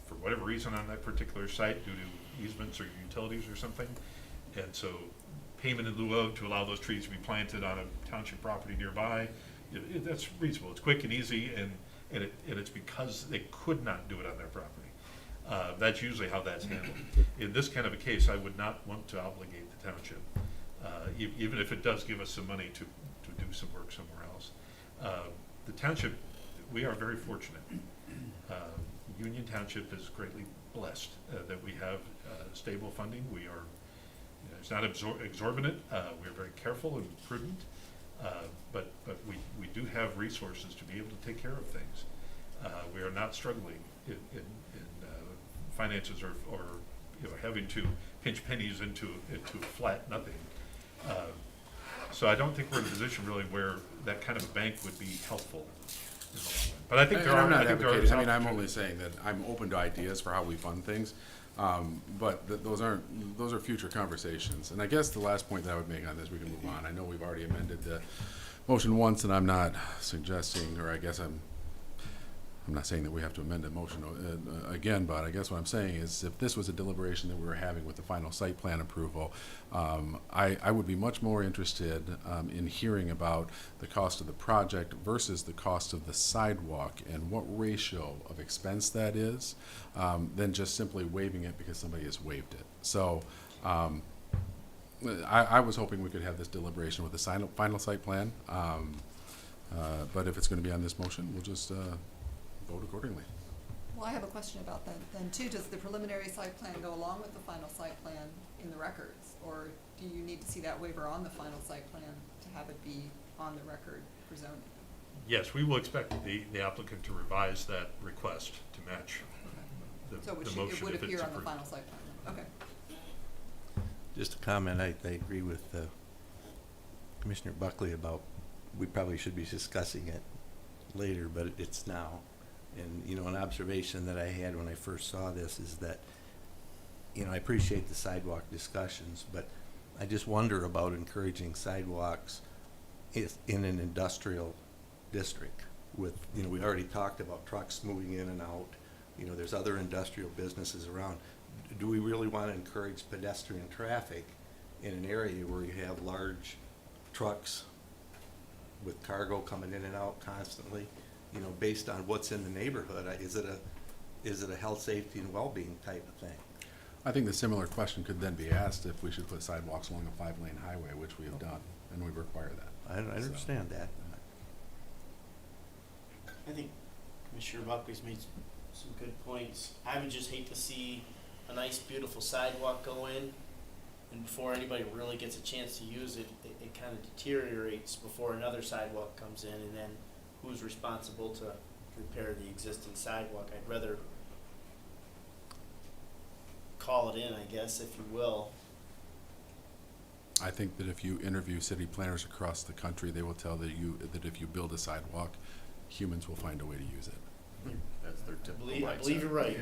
for whatever reason on that particular site due to easements or utilities or something. And so payment in lieu of to allow those trees to be planted on a township property nearby, that's reasonable. It's quick and easy, and it's because they could not do it on their property. That's usually how that's handled. In this kind of a case, I would not want to obligate the township, even if it does give us some money to do some work somewhere else. The township, we are very fortunate. Union Township is greatly blessed that we have stable funding. We are, it's not exorbitant. We're very careful and prudent, but we do have resources to be able to take care of things. We are not struggling in finances or having to pinch pennies into flat nothing. So I don't think we're in a position really where that kind of a bank would be helpful in the long run. But I think there are. I'm not I think there are advocating. I mean, I'm opportunities. only saying that I'm open to ideas for how we fund things. But those are future conversations. And I guess the last point that I would make on this, we can move on. I know we've already amended the motion once, and I'm not suggesting, or I guess I'm not saying that we have to amend the motion again, but I guess what I'm saying is if this was a deliberation that we were having with the final site plan approval, I would be much more interested in hearing about the cost of the project versus the cost of the sidewalk and what ratio of expense that is, than just simply waiving it because somebody has waived it. So I was hoping we could have this deliberation with the final site plan, but if it's going to be on this motion, we'll just vote accordingly. Well, I have a question about that then too. Does the preliminary site plan go along with the final site plan in the records? Or do you need to see that waiver on the final site plan to have it be on the record for zoning? Yes, we will expect the applicant to revise that request to match the So it motion it would if it's appear on the approved. final site plan, okay. Just a comment, I agree with Commissioner Buckley about we probably should be discussing it later, but it's now. And, an observation that I had when I first saw this is that, I appreciate the sidewalk discussions, but I just wonder about encouraging sidewalks in an industrial district with, we already talked about trucks moving in and out. There's other industrial businesses around. Do we really want to encourage pedestrian traffic in an area where you have large trucks with cargo coming in and out constantly? Based on what's in the neighborhood, is it a health, safety, and well-being type of thing? I think the similar question could then be asked if we should put sidewalks along a 5-lane highway, which we have done, and we require that. I understand that. I think Commissioner Buckley's made some good points. I would just hate to see a nice, beautiful sidewalk go in, and before anybody really gets a chance to use it, it kind of deteriorates before another sidewalk comes in, and then who's responsible to repair the existing sidewalk? I'd rather call it in, I guess, if you will. I think that if you interview city planners across the country, they will tell that if you build a sidewalk, humans will find a way to use it. That's their typical I mindset. believe you're right.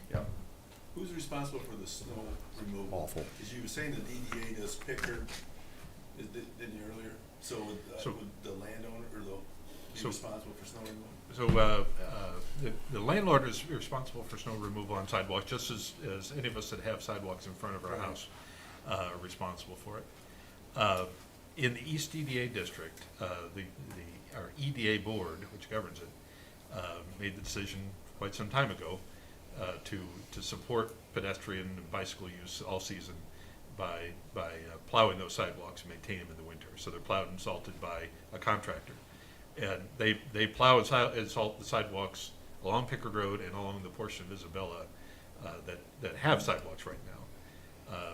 Yeah. Who's responsible for the snow removal? Awful. Because you were saying the DDA does Picker, didn't you earlier? So would the landowner or be responsible for snow removal? So the landlord is responsible for snow removal on sidewalks, just as any of us that have sidewalks in front of our house are responsible for it. In the East EDA district, our EDA board, which governs it, made the decision quite some time ago to support pedestrian and bicycle use all season by plowing those sidewalks and maintaining them in the winter. So they're plowed and salted by a contractor. And they plow and salt the sidewalks along Pickard Road and along the portion of Isabella that have sidewalks right now.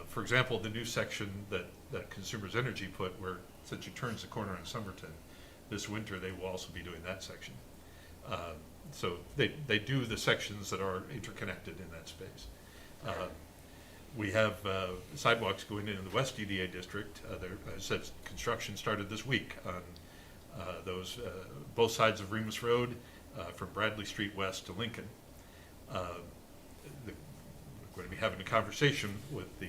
For example, the new section that Consumers Energy put where, since you turns the corner on Somerton, this winter they will also be doing that section. So they do the sections that are interconnected in that space. We have sidewalks going into the West EDA district. There, as I said, construction started this week on those both sides of Remus Road from Bradley Street west to Lincoln. We're going to be having a conversation with the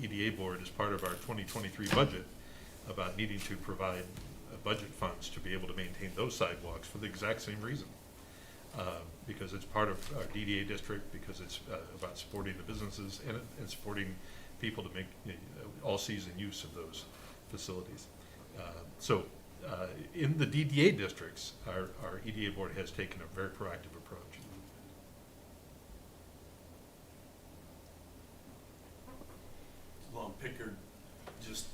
EDA board as part of our 2023 budget about needing to provide budget funds to be able to maintain those sidewalks for the exact same reason. Because it's part of our DDA district, because it's about supporting the businesses and supporting people to make all-season use of those facilities. So in the DDA districts, our EDA board has taken a very proactive approach. Along Pickard, just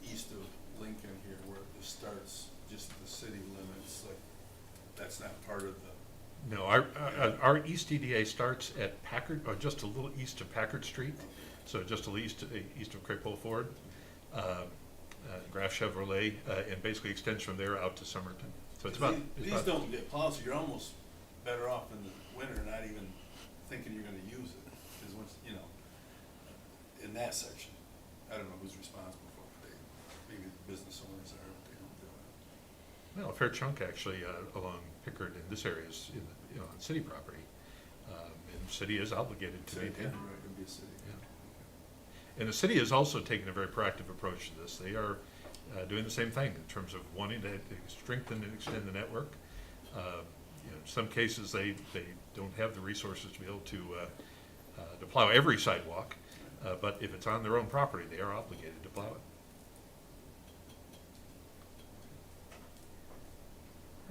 east of Lincoln here, where this starts, just the city limits, like, that's not part of the... No, our East EDA starts at Packard, or just a little east of Packard Street, so just a little east of Crapo Ford, Graf Chevrolet, and basically extends from there out to Somerton. So it's about... These don't get plowed, so you're almost better off in the winter not even thinking you're gonna use it, because once, you know, in that section, I don't know who's responsible for it. Maybe the business owners are, but they don't do it. Well, a fair chunk actually along Pickard in this area is on city property. And the city is obligated to maintain it. Right, it'd be a city. Yeah. And the city has also taken a very proactive approach to this. They are doing the same thing in terms of wanting to strengthen and extend the network. In some cases, they don't have the resources to be able to plow every sidewalk, but if it's on their own property, they are obligated to plow it.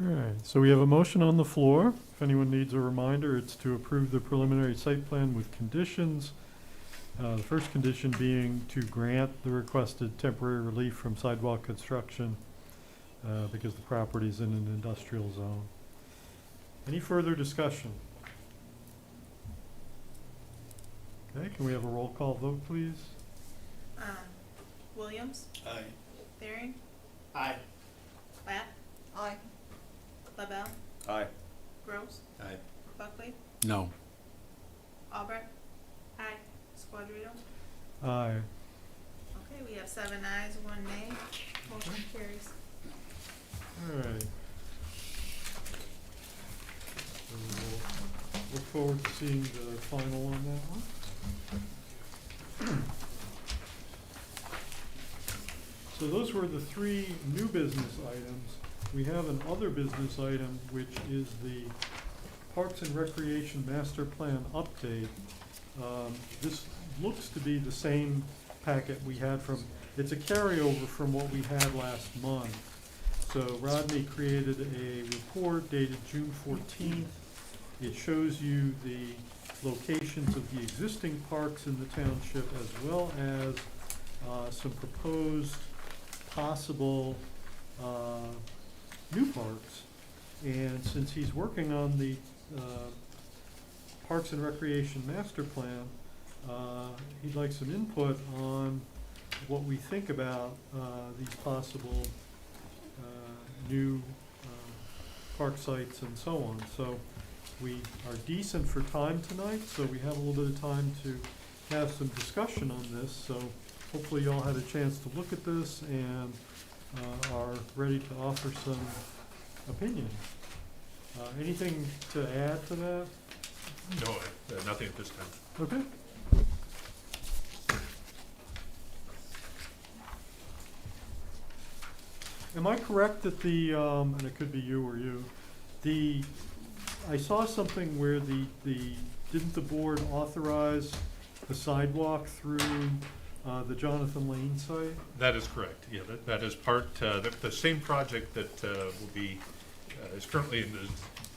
All right, so we have a motion on the floor. If anyone needs a reminder, it's to approve the preliminary site plan with conditions. The first condition being to grant the requested temporary relief from sidewalk construction because the property is in an industrial zone. Any further discussion? Okay, can we have a roll call vote, please? Williams, Aye. Waring, Aye. Platt, Aye. LaBelle, Aye. Gross, Aye. Buckley, No. Albrecht, aye, Squadrito. Aye. Okay, we have 7 ayes, 1 nay. Motion carries. All right. So we'll look forward to seeing the final on that one. So those were the 3 new business items. We have an other business item, which is the Parks and Recreation Master Plan update. This looks to be the same packet we had from, it's a carryover from what we had last month. So Rodney created a report dated June 14th. It shows you the locations of the existing parks in the township as well as some proposed possible new parks. And since he's working on the Parks and Recreation Master Plan, he'd like some input on what we think about these possible new park sites and so on. So we are decent for time tonight, so we have a little bit of time to have some discussion on this. So hopefully you all had a chance to look at this and are ready to offer some opinion. Anything to add to that? No, nothing at this time. Okay. Am I correct that the, and it could be you or you, I saw something where didn't the board authorize the sidewalk through The Jonathan Lane site? That is correct, yeah, that is part, the same project that will be, is currently in the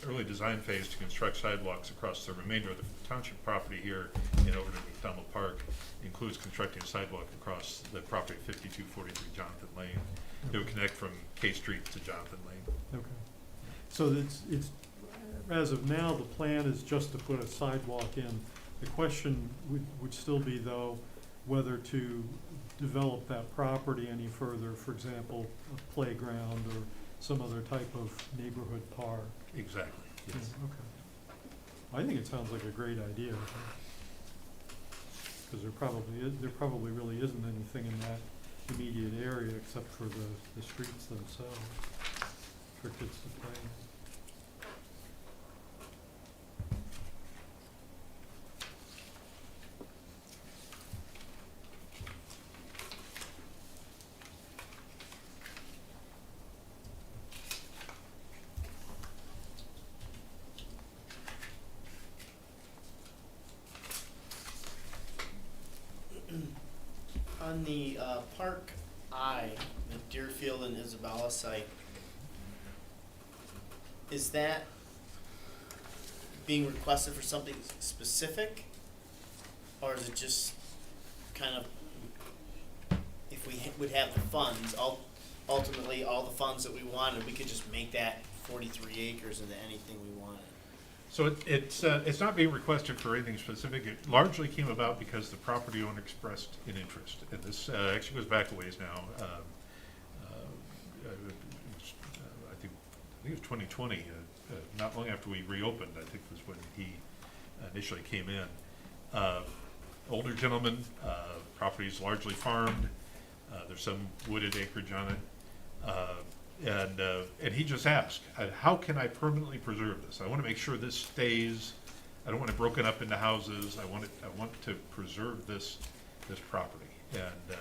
early design phase to construct sidewalks across the remainder of the township property here and over to McDonald Park, includes constructing a sidewalk across the property at 5243 Jonathan Lane. It would connect from K Street to Jonathan Lane. Okay. So it's, as of now, the plan is just to put a sidewalk in. The question would still be, though, whether to develop that property any further, for example, a playground or some other type of neighborhood park. Exactly, yes. Yeah, okay. I think it sounds like a great idea. Because there probably really isn't anything in that immediate area except for the streets themselves for kids to play in. On the Park I, the Deerfield and Isabella site, is that being requested for something specific? Or is it just kind of, if we would have the funds, ultimately all the funds that we wanted, we could just make that 43 acres into anything we wanted? So it's not being requested for anything specific. It largely came about because the property owner expressed an interest. And this actually goes back a ways now. I think it was 2020, not long after we reopened, I think was when he initially came in. Older gentleman, property is largely farmed. There's some wooded acreage on it. And he just asked, how can I permanently preserve this? I want to make sure this stays. I don't want it broken up into houses. I want to preserve this property. And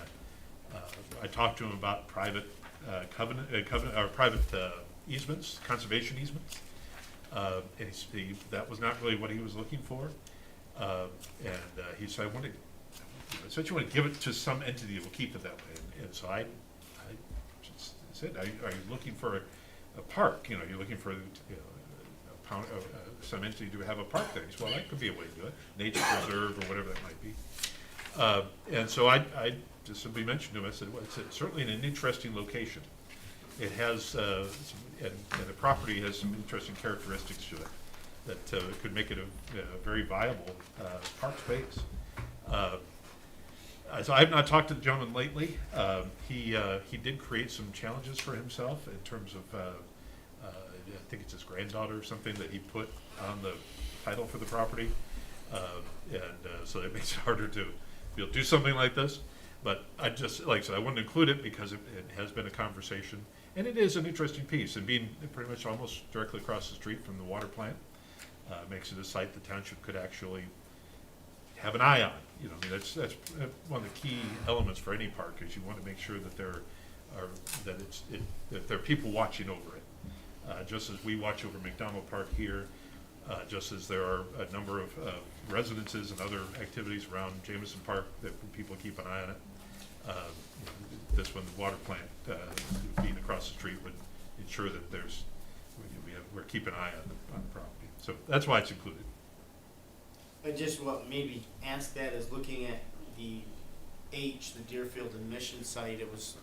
I talked to him about private private easements, conservation easements. And that was not really what he was looking for. He said, I said, you want to give it to some entity that will keep it that way. And so I said, are you looking for a park? You're looking for some entity to have a park there. He said, well, that could be a way to do it. Nature preserve or whatever that might be. And so I just simply mentioned to him, I said, well, it's certainly in an interesting location. It has, and the property has some interesting characteristics to it that could make it a very viable park space. So I have not talked to the gentleman lately. He did create some challenges for himself in terms of, I think it's his granddaughter or something that he put on the title for the property. So it makes it harder to be able to do something like this. But I just, like I said, I wanted to include it because it has been a conversation. And it is an interesting piece. And being pretty much almost directly across the street from the water plant makes it a site the township could actually have an eye on. That's one of the key elements for any park is you want to make sure that that there are people watching over it. Just as we watch over McDonald Park here, just as there are a number of residences and other activities around Jameson Park that people keep an eye on it. This one, the water plant being across the street would ensure that we're keeping an eye on the property. So that's why it's included. But just what maybe ask that is looking at the Deerfield and Mission site, it was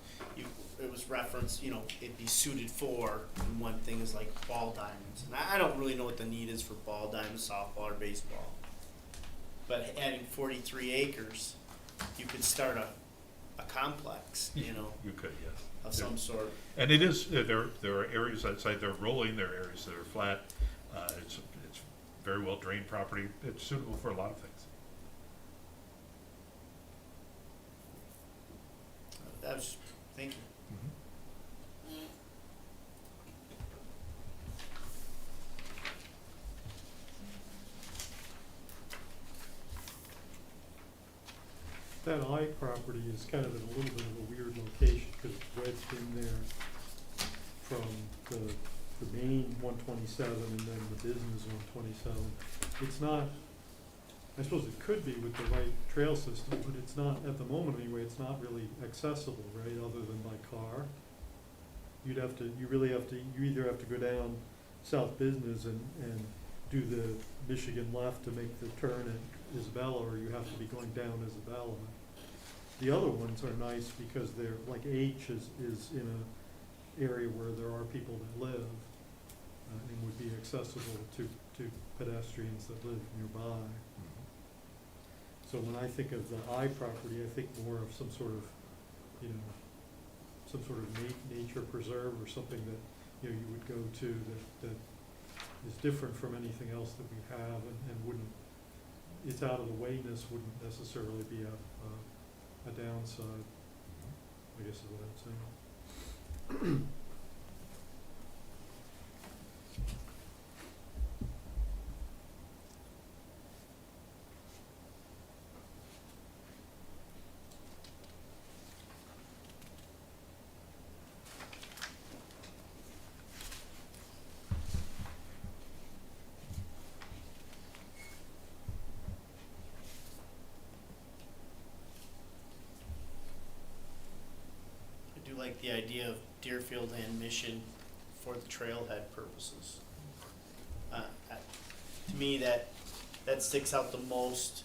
referenced, it'd be suited for, and one thing is like ball diamonds. And I don't really know what the need is for ball diamonds, softball or baseball. But adding 43 acres, you could start a complex, You could, yes. of some sort. And it is, there are areas outside that are rolling, there are areas that are flat. It's very well drained property. It's suitable for a lot of things. Thank you. That I property is kind of in a little bit of a weird location because it's wedged in there from the main 127 and then the business 127. It's not I suppose it could be with the right trail system, but it's not, at the moment anyway, it's not really accessible, right, other than by car. You really have to, you either have to go down South Business and do the Michigan left to make the turn at Isabella, or you have to be going down Isabella. The other ones are nice because they're, like H is in a area where there are people that live, and would be accessible to pedestrians that live nearby. So when I think of the I property, I think more of some sort of, you know, some sort of nature preserve or something that, you know, you would go to that is different from anything else that we have and wouldn't, its out of the wayness wouldn't necessarily be a downside, I guess is what I'm saying. I do like the idea of Deerfield and Mission for the trailhead purposes. To me, that sticks out the most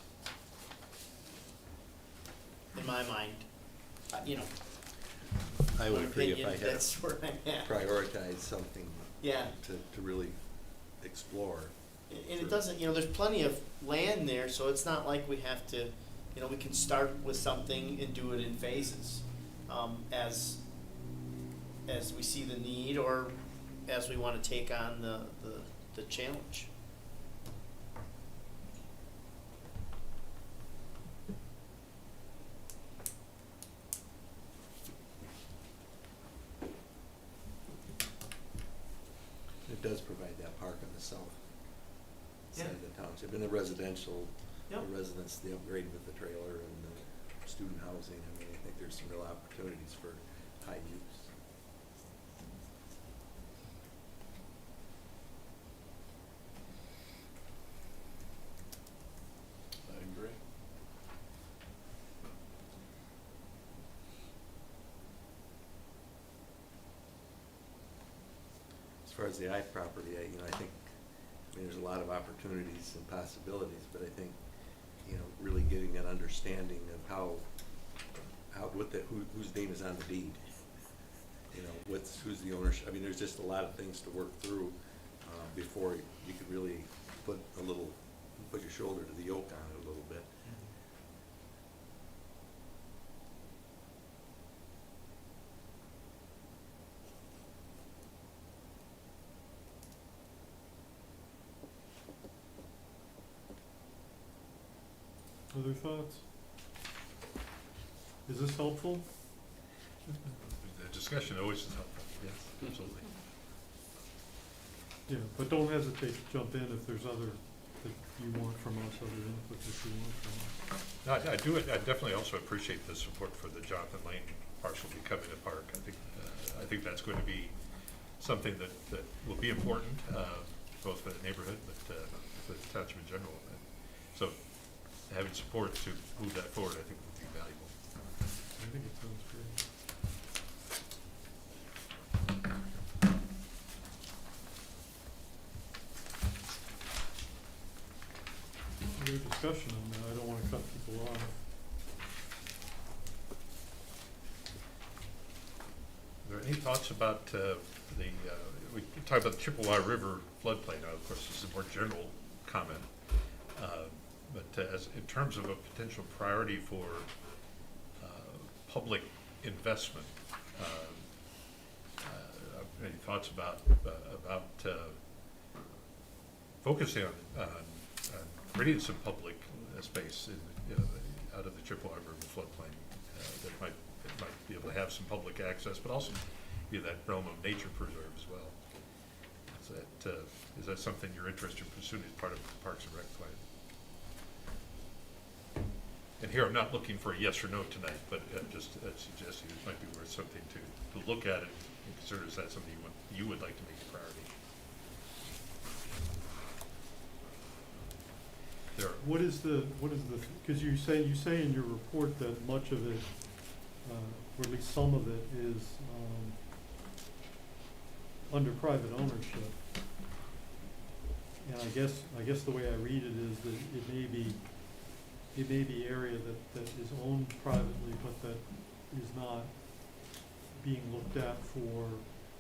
in my mind. You know, I would my agree if opinion, I had that's where I'm at. prioritize something Yeah. to really explore. And it doesn't, you know, there's plenty of land there, so it's not like we have to, you know, we can start with something and do it in phases, as we see the need or as we want to take on the challenge. It does provide that park on the south Yeah. side of the township, and the residential, the Yep. residents, the upgrade with the trailer and the student housing. I mean, I think there's some real opportunities for high use. I agree. As far as the I property, I think, there's a lot of opportunities and possibilities, but I think, really getting an understanding of whose name is on the deed. Who's the ownership, there's just a lot of things to work through, before you could really put your shoulder to the yoke on it a little bit. Other thoughts? Is this helpful? The discussion always is helpful, yes, absolutely. Yeah, but don't hesitate to jump in if there's other that you want from us, other input that you want from us. No, I definitely also appreciate the support for the Jonathan Lane parcel becoming a park. I think that's going to be something that will be important, both for the neighborhood, but for the township in general. And so having support to move that forward, I think would be valuable. I think it sounds great. Other discussion on that, I don't wanna cut people off. Are there any thoughts about we talked about the Chippewa River floodplain. Now, of course, this is a more general comment. But as in terms of a potential priority for public investment, any thoughts about focusing on creating some public space out of the Chippewa River floodplain that might be able to have some public access, but also be that realm of nature preserve as well. Is that something you're interested in pursuing as part of the Parks and Rec plan? And here, I'm not looking for a yes or no tonight, but just suggesting it might be worth something to look at it and consider. Is that something you would like to make a priority? There, what is the, because you say in your report that much of it, or at least some of it is, under private ownership. And I guess the way I read it is that it may be area that is owned privately, but that is not being looked at for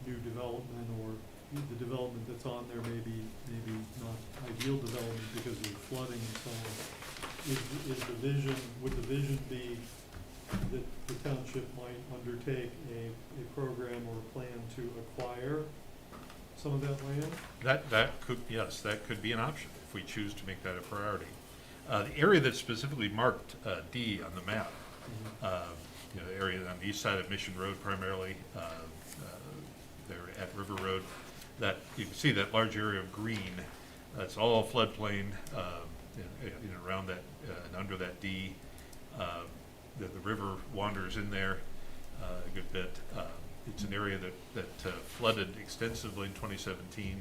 new development, or the development that's on there may be not ideal development because of flooding and so on. Would the vision be that the township might undertake a program or a plan to acquire some of that land? that could, yes, that could be an option if we choose to make that a priority. The area that's specifically marked D on the map, the area on the east side of Mission Road primarily, there at River Road, that you can see that large area of green. That's all floodplain, around that and under that D. The river wanders in there a good bit. It's an area that flooded extensively in 2017.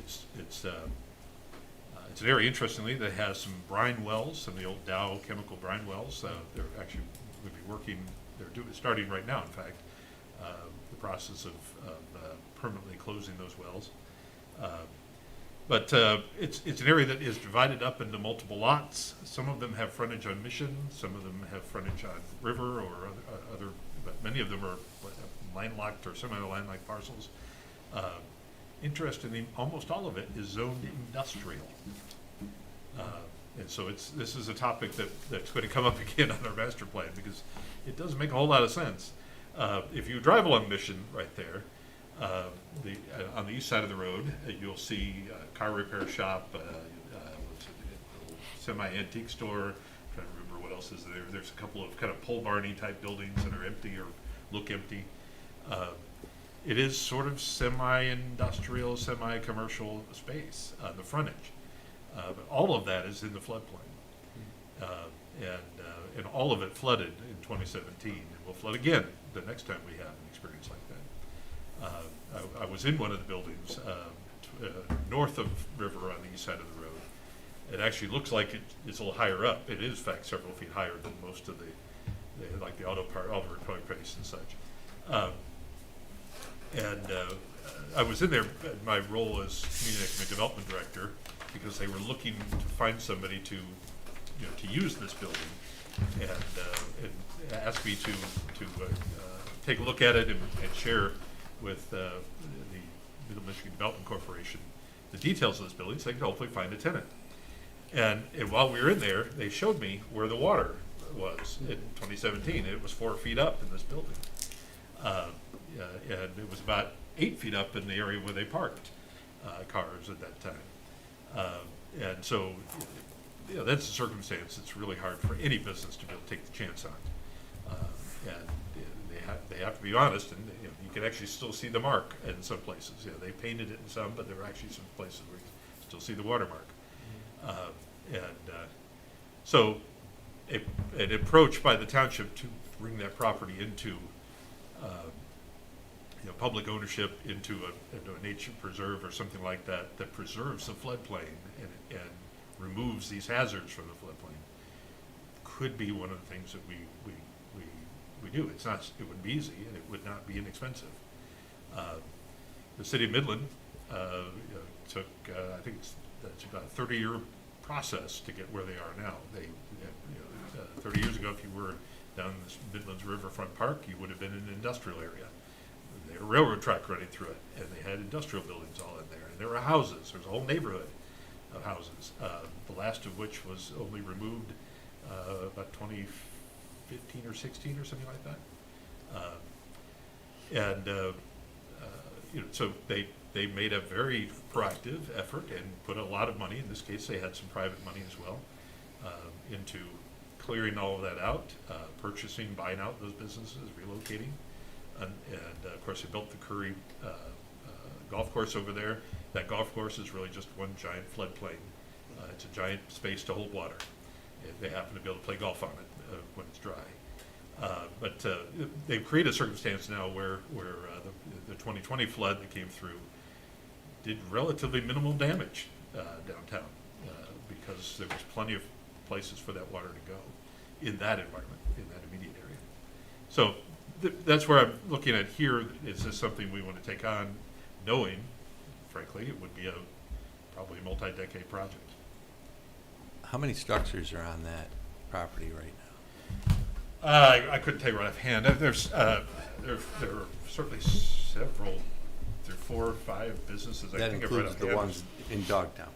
It's an area, interestingly, that has some brine wells, some of the old Dow chemical brine wells. They're actually would be working. Starting right now, in fact, the process of permanently closing those wells. But it's an area that is divided up into multiple lots. Some of them have frontage on Mission, some of them have frontage on River or other, but many of them are landlocked or semi-landlocked parcels. Interestingly, almost all of it is zoned industrial. And so this is a topic that's going to come up again on our master plan, because it doesn't make a whole lot of sense. If you drive along Mission right there, on the east side of the road, you'll see a car repair shop, semi-antique store. I'm trying to remember what else is there. There's a couple of kind of pole barney type buildings that are empty or look empty. It is sort of semi-industrial, semi-commercial space on the frontage. But all of that is in the floodplain. And all of it flooded in 2017, and will flood again the next time we have an experience like that. I was in one of the buildings north of River on the east side of the road. It actually looks like it's a little higher up. It is, in fact, several feet higher than most of like the auto repair place and such. I was in there, my role as community economic development director, because they were looking to find somebody to use this building, and asked me to take a look at it and share with the Middle Michigan Development Corporation the details of this building, so they could hopefully find a tenant. And while we were in there, they showed me where the water was in 2017. It was 4 feet up in this building. And it was about 8 feet up in the area where they parked cars at that time. And so, that's a circumstance that's really hard for any business to be able to take the chance on. And they have to be honest, and you can actually still see the mark in some places. They painted it in some, but there are actually some places where you can still see the watermark. So an approach by the township to bring that property into public ownership, into a nature preserve or something like that, that preserves the floodplain and removes these hazards from the floodplain, could be one of the things that we do. It wouldn't be easy, and it would not be inexpensive. The city of Midland took, I think it's about a 30-year process to get where they are now. 30 years ago, if you were down the Midlands Riverfront Park, you would have been in an industrial area. They had a railroad track running through it, and they had industrial buildings all in there, and there were houses. There was a whole neighborhood of houses, the last of which was only removed about 2015 or 16 or something like that. So they made a very proactive effort and put a lot of money, in this case they had some private money as well, into clearing all of that out, purchasing, buying out those businesses, relocating. And of course, they built the Curry golf course over there. That golf course is really just one giant floodplain. It's a giant space to hold water. They happen to be able to play golf on it when it's dry. But they've created a circumstance now where the 2020 flood that came through did relatively minimal damage downtown because there was plenty of places for that water to go in that environment, in that immediate area. So that's where I'm looking at here. Is this something we want to take on, knowing, frankly, it would be probably a multi-decade project. How many structures are on that property right now? I couldn't tell you right offhand. There are certainly several. There are 4 or 5 businesses. That I think includes the ones in Dogtown,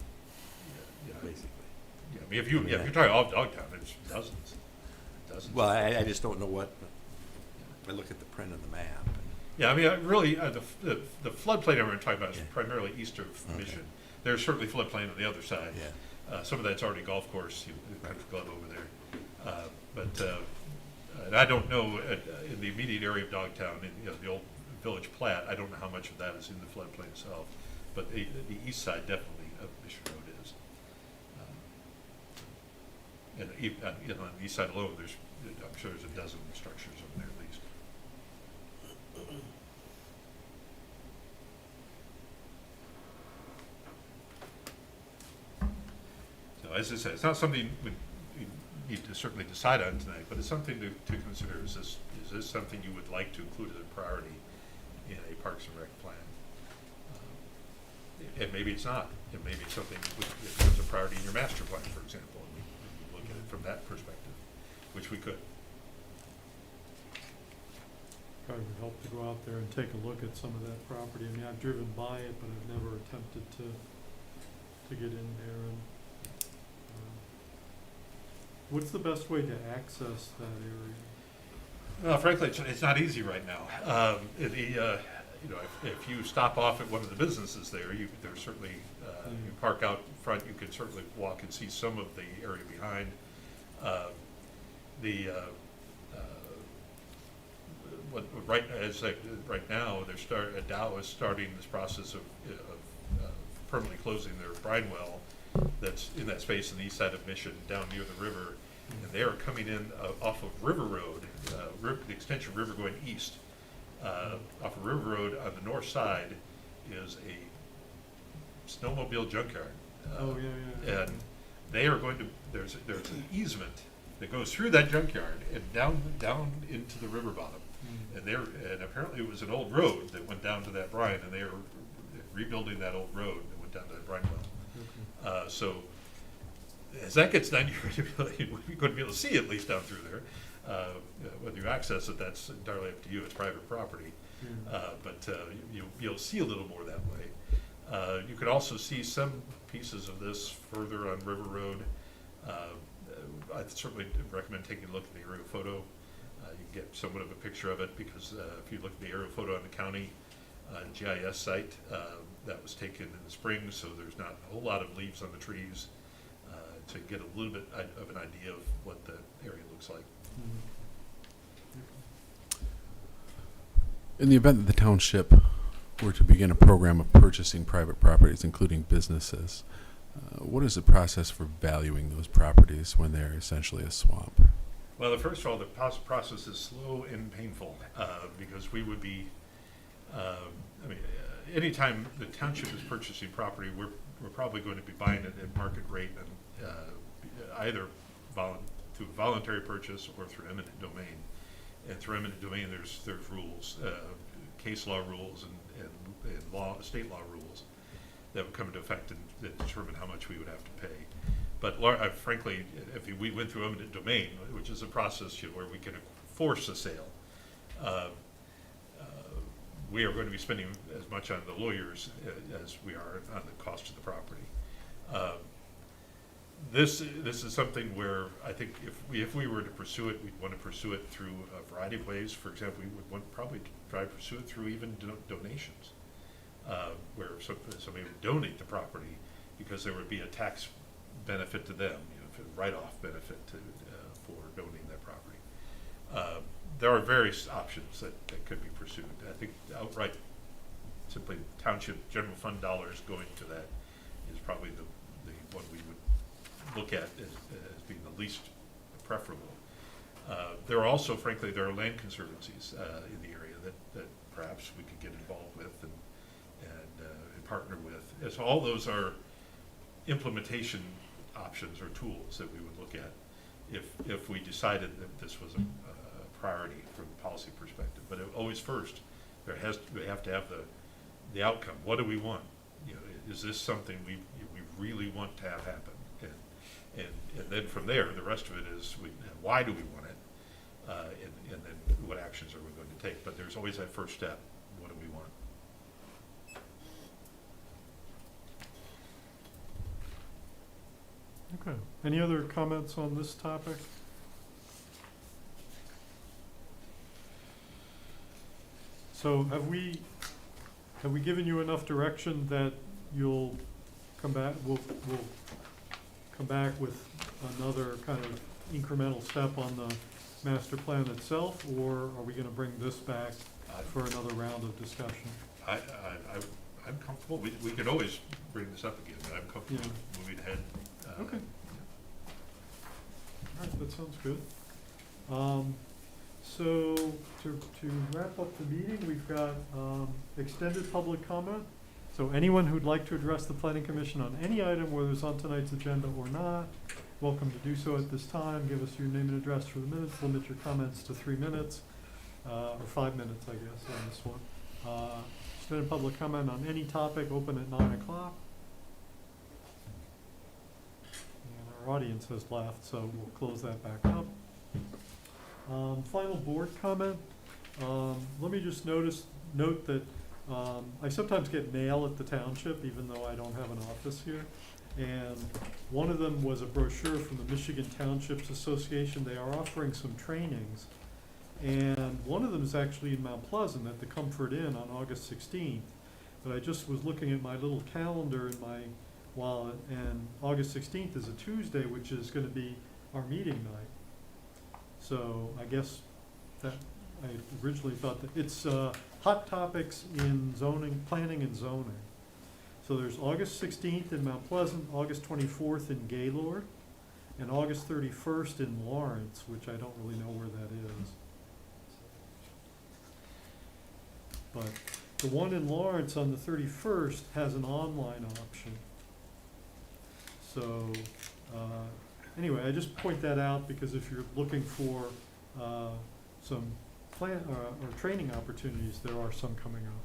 yeah, basically. Yeah, I mean, if you're talking all of Dogtown, there's dozens. Well, I just don't know what, I look at the print of the map. Yeah, I mean, really, the floodplain I'm talking about is primarily east of Mission. There's certainly floodplain on the other side. Yeah. Some of that's already golf course, country club over there. And I don't know, in the immediate area of Dogtown, in the old village plat, I don't know how much of that is in the floodplain itself. But the east side definitely of Mission Road is. And on the east side alone, I'm sure there's a dozen structures over there at least. So as I said, it's not something we need to certainly decide on tonight, but it's something to consider. Is this something you would like to include as a priority in a Parks and Rec plan? And maybe it's not. And maybe it's something that becomes a priority in your master plan, for example, and we look at it from that perspective, which we could. Probably would help to go out there and take a look at some of that property. I mean, I've driven by it, but I've never attempted to get in there. And what's the best way to access that area? Well, frankly, it's not easy right now. If you stop off at one of the businesses there, there's certainly you park out front. You can certainly walk and see some of the area behind. Right now, Dow is starting this process of permanently closing their brine well that's in that space in the east side of Mission, down near the river, and they are coming in off of River Road, the extension of river going east. Off of River Road on the north side is a snowmobile junkyard. And they are going to, there's an easement that goes through that junkyard and down into the river bottom. And apparently it was an old road that went down to that brine, and they are rebuilding that old road that went down to that brine well. So as that gets done, you're going to be able to see at least down through there. Whether you access it, that's entirely up to you. It's private property. But you'll see a little more that way. You could also see some pieces of this further on River Road. I certainly recommend taking a look at the aerial photo. You can get somewhat of a picture of it, because if you look at the aerial photo on the county GIS site, that was taken in the spring, so there's not a whole lot of leaves on the trees, to get a little bit of an idea of what the area looks like. In the event that the township were to begin a program of purchasing private properties, including businesses, what is the process for valuing those properties when they're essentially a swamp? Well, first of all, the process is slow and painful, because we would be, anytime the township is purchasing property, we're probably going to be buying it at market rate, and either through voluntary purchase or through eminent domain. And through eminent domain, there's rules, case law rules and state law rules that would come into effect and that determine how much we would have to pay. But frankly, if we went through eminent domain, which is a process where we can force a sale, we are going to be spending as much on the lawyers as we are on the cost of the property. This is something where I think if we were to pursue it, we'd want to pursue it through a variety of ways. For example, we would probably try to pursue it through even donations, where somebody would donate the property, because there would be a tax benefit to them, write-off benefit for donating that property. There are various options that could be pursued. I think outright, simply township general fund dollars going to that is probably the one we would look at as being the least preferable. There are also, frankly, there are land conservancies in the area that perhaps we could get involved with and partner with. So all those are implementation options or tools that we would look at if we decided that this was a priority from a policy perspective. But always first, we have to have the outcome. What do we want? You know, is this something we really want to have happen? And then from there, the rest of it is why do we want it? And then what actions are we going to take? But there's always that first step. What do we want? Okay. Any other comments on this topic? So have we given you enough direction that you'll come back, we'll come back with another kind of incremental step on the master plan itself, or are we gonna bring this back for another round of discussion? I'm comfortable. We could always bring this up again, but I'm comfortable moving ahead. Okay. All right, that sounds good. So to wrap up the meeting, we've got extended public comment. So anyone who'd like to address the planning commission on any item, whether it's on tonight's agenda or not, welcome to do so at this time. Give us your name and address for the minutes. Limit your comments to 3 minutes, or 5 minutes, I guess, on this one. Extended public comment on any topic, open at 9 o'clock. And our audience has left, so we'll close that back up. Final board comment. Let me just note that I sometimes get mail at the township, even though I don't have an office here. And one of them was a brochure from the Michigan Townships Association. They are offering some trainings. And one of them is actually in Mount Pleasant at the Comfort Inn on August 16th. But I just was looking at my little calendar in my wallet, and August 16th is a Tuesday, which is going to be our meeting night. So I guess that I originally thought that it's hot topics in zoning, planning and zoning. So there's August 16th in Mount Pleasant, August 24th in Gaylord, and August 31st in Lawrence, which I don't really know where that is. But the one in Lawrence on the 31st has an online option. So anyway, I just point that out because if you're looking for some plan or training opportunities, there are some coming up.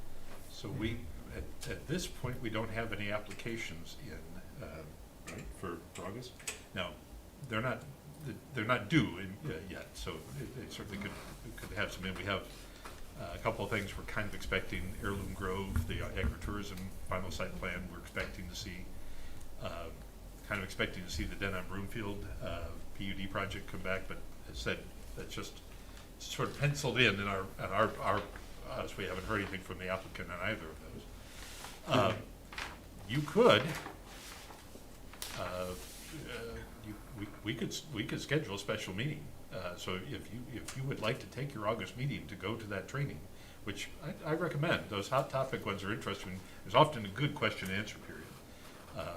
So we, at this point, we don't have any applications in, right, for August. Now, they're not due yet, so it certainly could have some in. We have a couple of things we're kind of expecting. Heirloom Grove, the agritourism final site plan, we're expecting to see. Kind of expecting to see the Den on Broomfield PUD project come back, but as said, that's just sort of penciled in our us. We haven't heard anything from the applicant on either of those. You could, we could schedule a special meeting. So if you would like to take your August meeting to go to that training, which I recommend, those hot topic ones are interesting. There's often a good question and answer period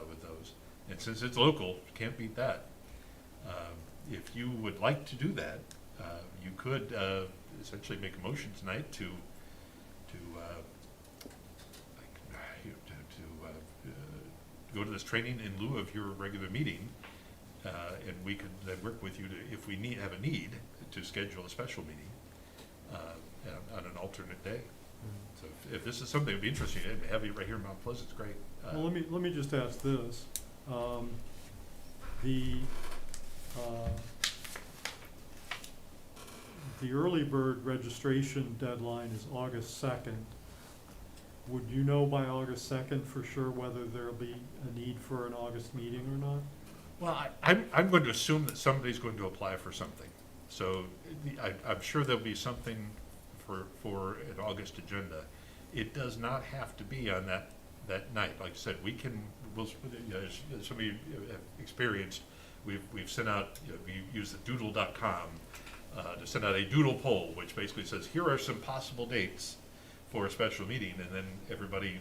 with those. And since it's local, can't beat that. If you would like to do that, you could essentially make a motion tonight to go to this training in lieu of your regular meeing, and we could then work with you to, if we have a need, to schedule a special meeting on an alternate day. So if this is something that would be interesting, have you right here in Mount Pleasant, it's great. Well, let me just ask this. The early bird registration deadline is August 2nd. Would you know by August 2nd for sure whether there'll be a need for an August meeting or not? Well, I'm going to assume that somebody's going to apply for something. So I'm sure there'll be something for an August agenda. It does not have to be on that night. Like I said, we'll, as some of you have experienced, we've sent out, we use the doodle.com to send out a doodle poll, which basically says, here are some possible dates for a special meeting, and then everybody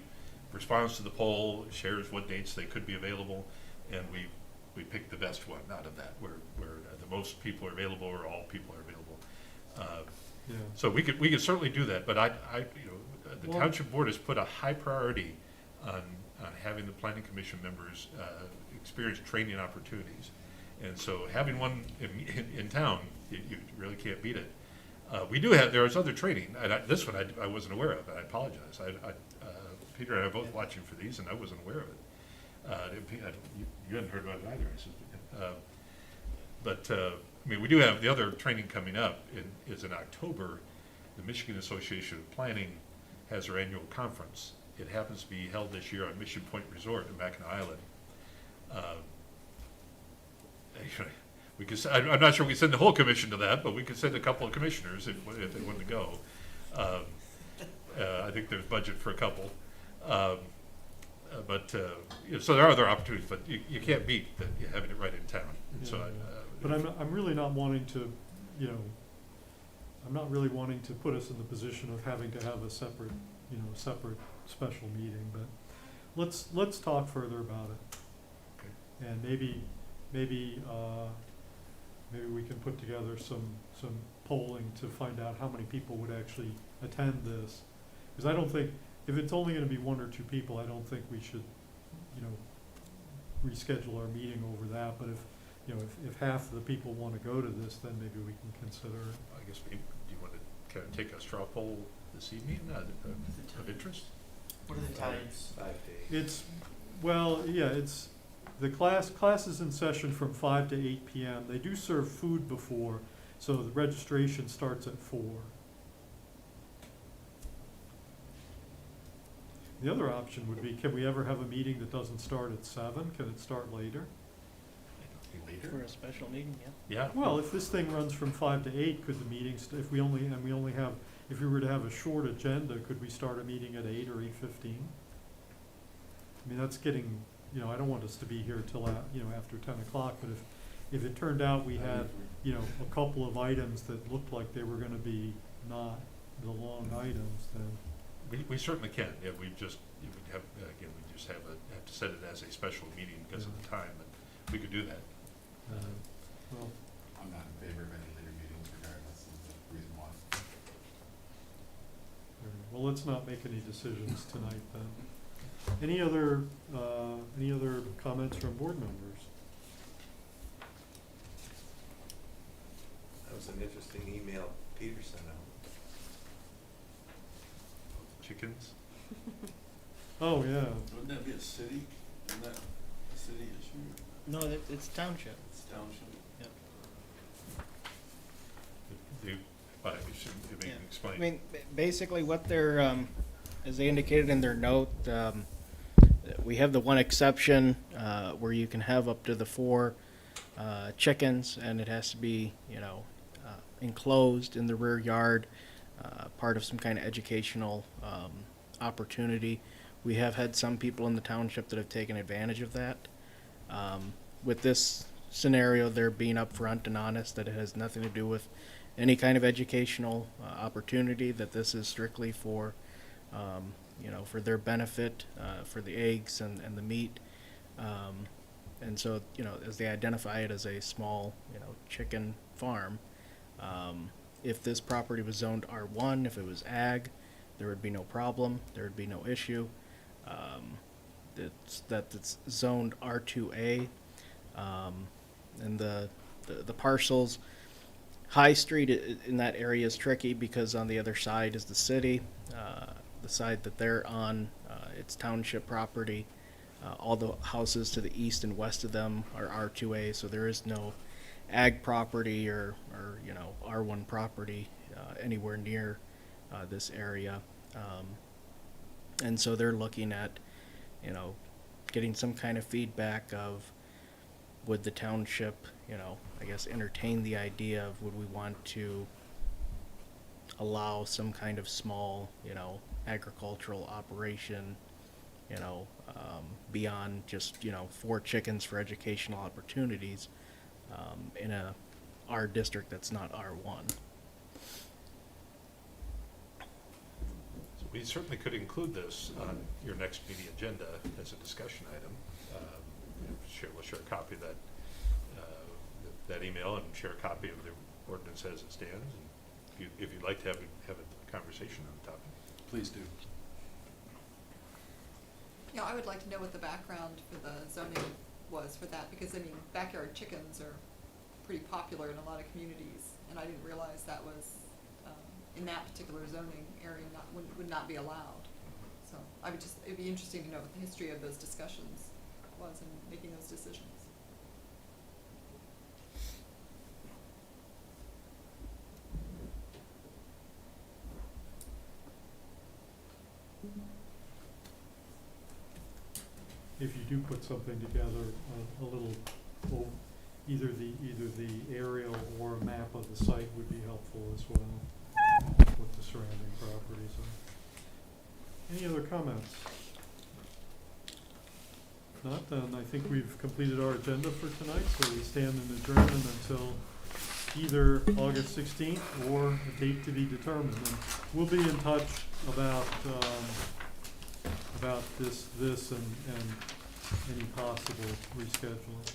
responds to the poll, shares what dates they could be available, and we pick the best one out of that, where the most people are available or all people are available. So we could certainly do that, but the township board has put a high priority on having the planning commission members experience training opportunities. And so having one in town, you really can't beat it. We do have, there's other training, and this one I wasn't aware of, and I apologize. Peter and I are both watching for these, and I wasn't aware of it. You hadn't heard about it either, I suppose. I mean, we do have the other training coming up is in October. The Michigan Association of Planning has their annual conference. It happens to be held this year on Mission Point Resort in Mackinac Island. We could, I'm not sure we send the whole commission to that, but we could send a couple of commissioners if they wanted to go. I think there's budget for a couple. So there are other opportunities, but you can't beat having it right in town. And so But I'm really not wanting to, I'm not really wanting to put us in the position of having to have a separate, separate special meeting, but let's talk further about it. Okay. And maybe we can put together some polling to find out how many people would actually attend this. Because I don't think, if it's only gonna be 1 or 2 people, I don't think we should, reschedule our meeting over that. But if half of the people wanna go to this, then maybe we can consider it. I guess do you want to kind of take a straw poll this evening of interest? What are the times? 5 days. It's the class is in session from 5 to 8 p.m. They do serve food before, so the registration starts at 4. The other option would be, can we ever have a meeting that doesn't start at 7? Can it start later? Later? For a special meeting, yeah. Yeah. Well, if this thing runs from 5 to 8, could the meetings, if we were to have a short agenda, could we start a meeting at 8 or 8:15? I mean, that's getting, I don't want us to be here till, after 10 o'clock, but if it turned out we had, a couple of items that looked like they were gonna be not the long items, then. We certainly can. Yeah, we just have to set it as a special meeting because of the time, but we could do that. Well, I'm not in favor of any later meetings regardless of the reason why. well, let's not make any decisions tonight then. Any other comments from board members? That was an interesting email Peter sent out. Chickens? Oh, yeah. Wouldn't that be a city? Isn't that a city issue? No, it's township. It's township. Yep. You can explain. I mean, basically what they're, as they indicated in their note, we have the one exception where you can have up to the 4 chickens, and it has to be, enclosed in the rear yard, part of some kind of educational opportunity. We have had some people in the township that have taken advantage of that. With this scenario, they're being upfront and honest that it has nothing to do with any kind of educational opportunity, that this is strictly for, for their benefit, for the eggs and the meat. And so, as they identify it as a small, chicken farm, if this property was zoned R1, if it was ag, there would be no problem, there would be no issue. It's zoned R2A, and the parcels, High Street in that area is tricky because on the other side is the city. The side that they're on, it's township property. All the houses to the east and west of them are R2A, so there is no ag property or R1 property anywhere near this area. And so they're looking at, getting some kind of feedback of, would the township, entertain the idea of, would we want to allow some kind of small, agricultural operation, beyond just, 4 chickens for educational opportunities, in our district that's not R1. So we certainly could include this on your next meeting agenda as a discussion item. We'll share a copy of that email and share a copy of the ordinance as it stands. And if you'd like to have a conversation on the topic, please do. Yeah, I would like to know what the background for the zoning was for that, because, I mean, backyard chickens are pretty popular in a lot of communities, and I didn't realize that was, in that particular zoning area, would not be allowed. So it'd be interesting to know what the history of those discussions was in making those decisions. If you do put something together, a little, well, either the aerial or a map of the site would be helpful as well, with the surrounding properties. Any other comments? If not, then I think we've completed our agenda for tonight, so we stand in adjournment until either August 16th or a date to be determined. And we'll be in touch about this and any possible rescheduling.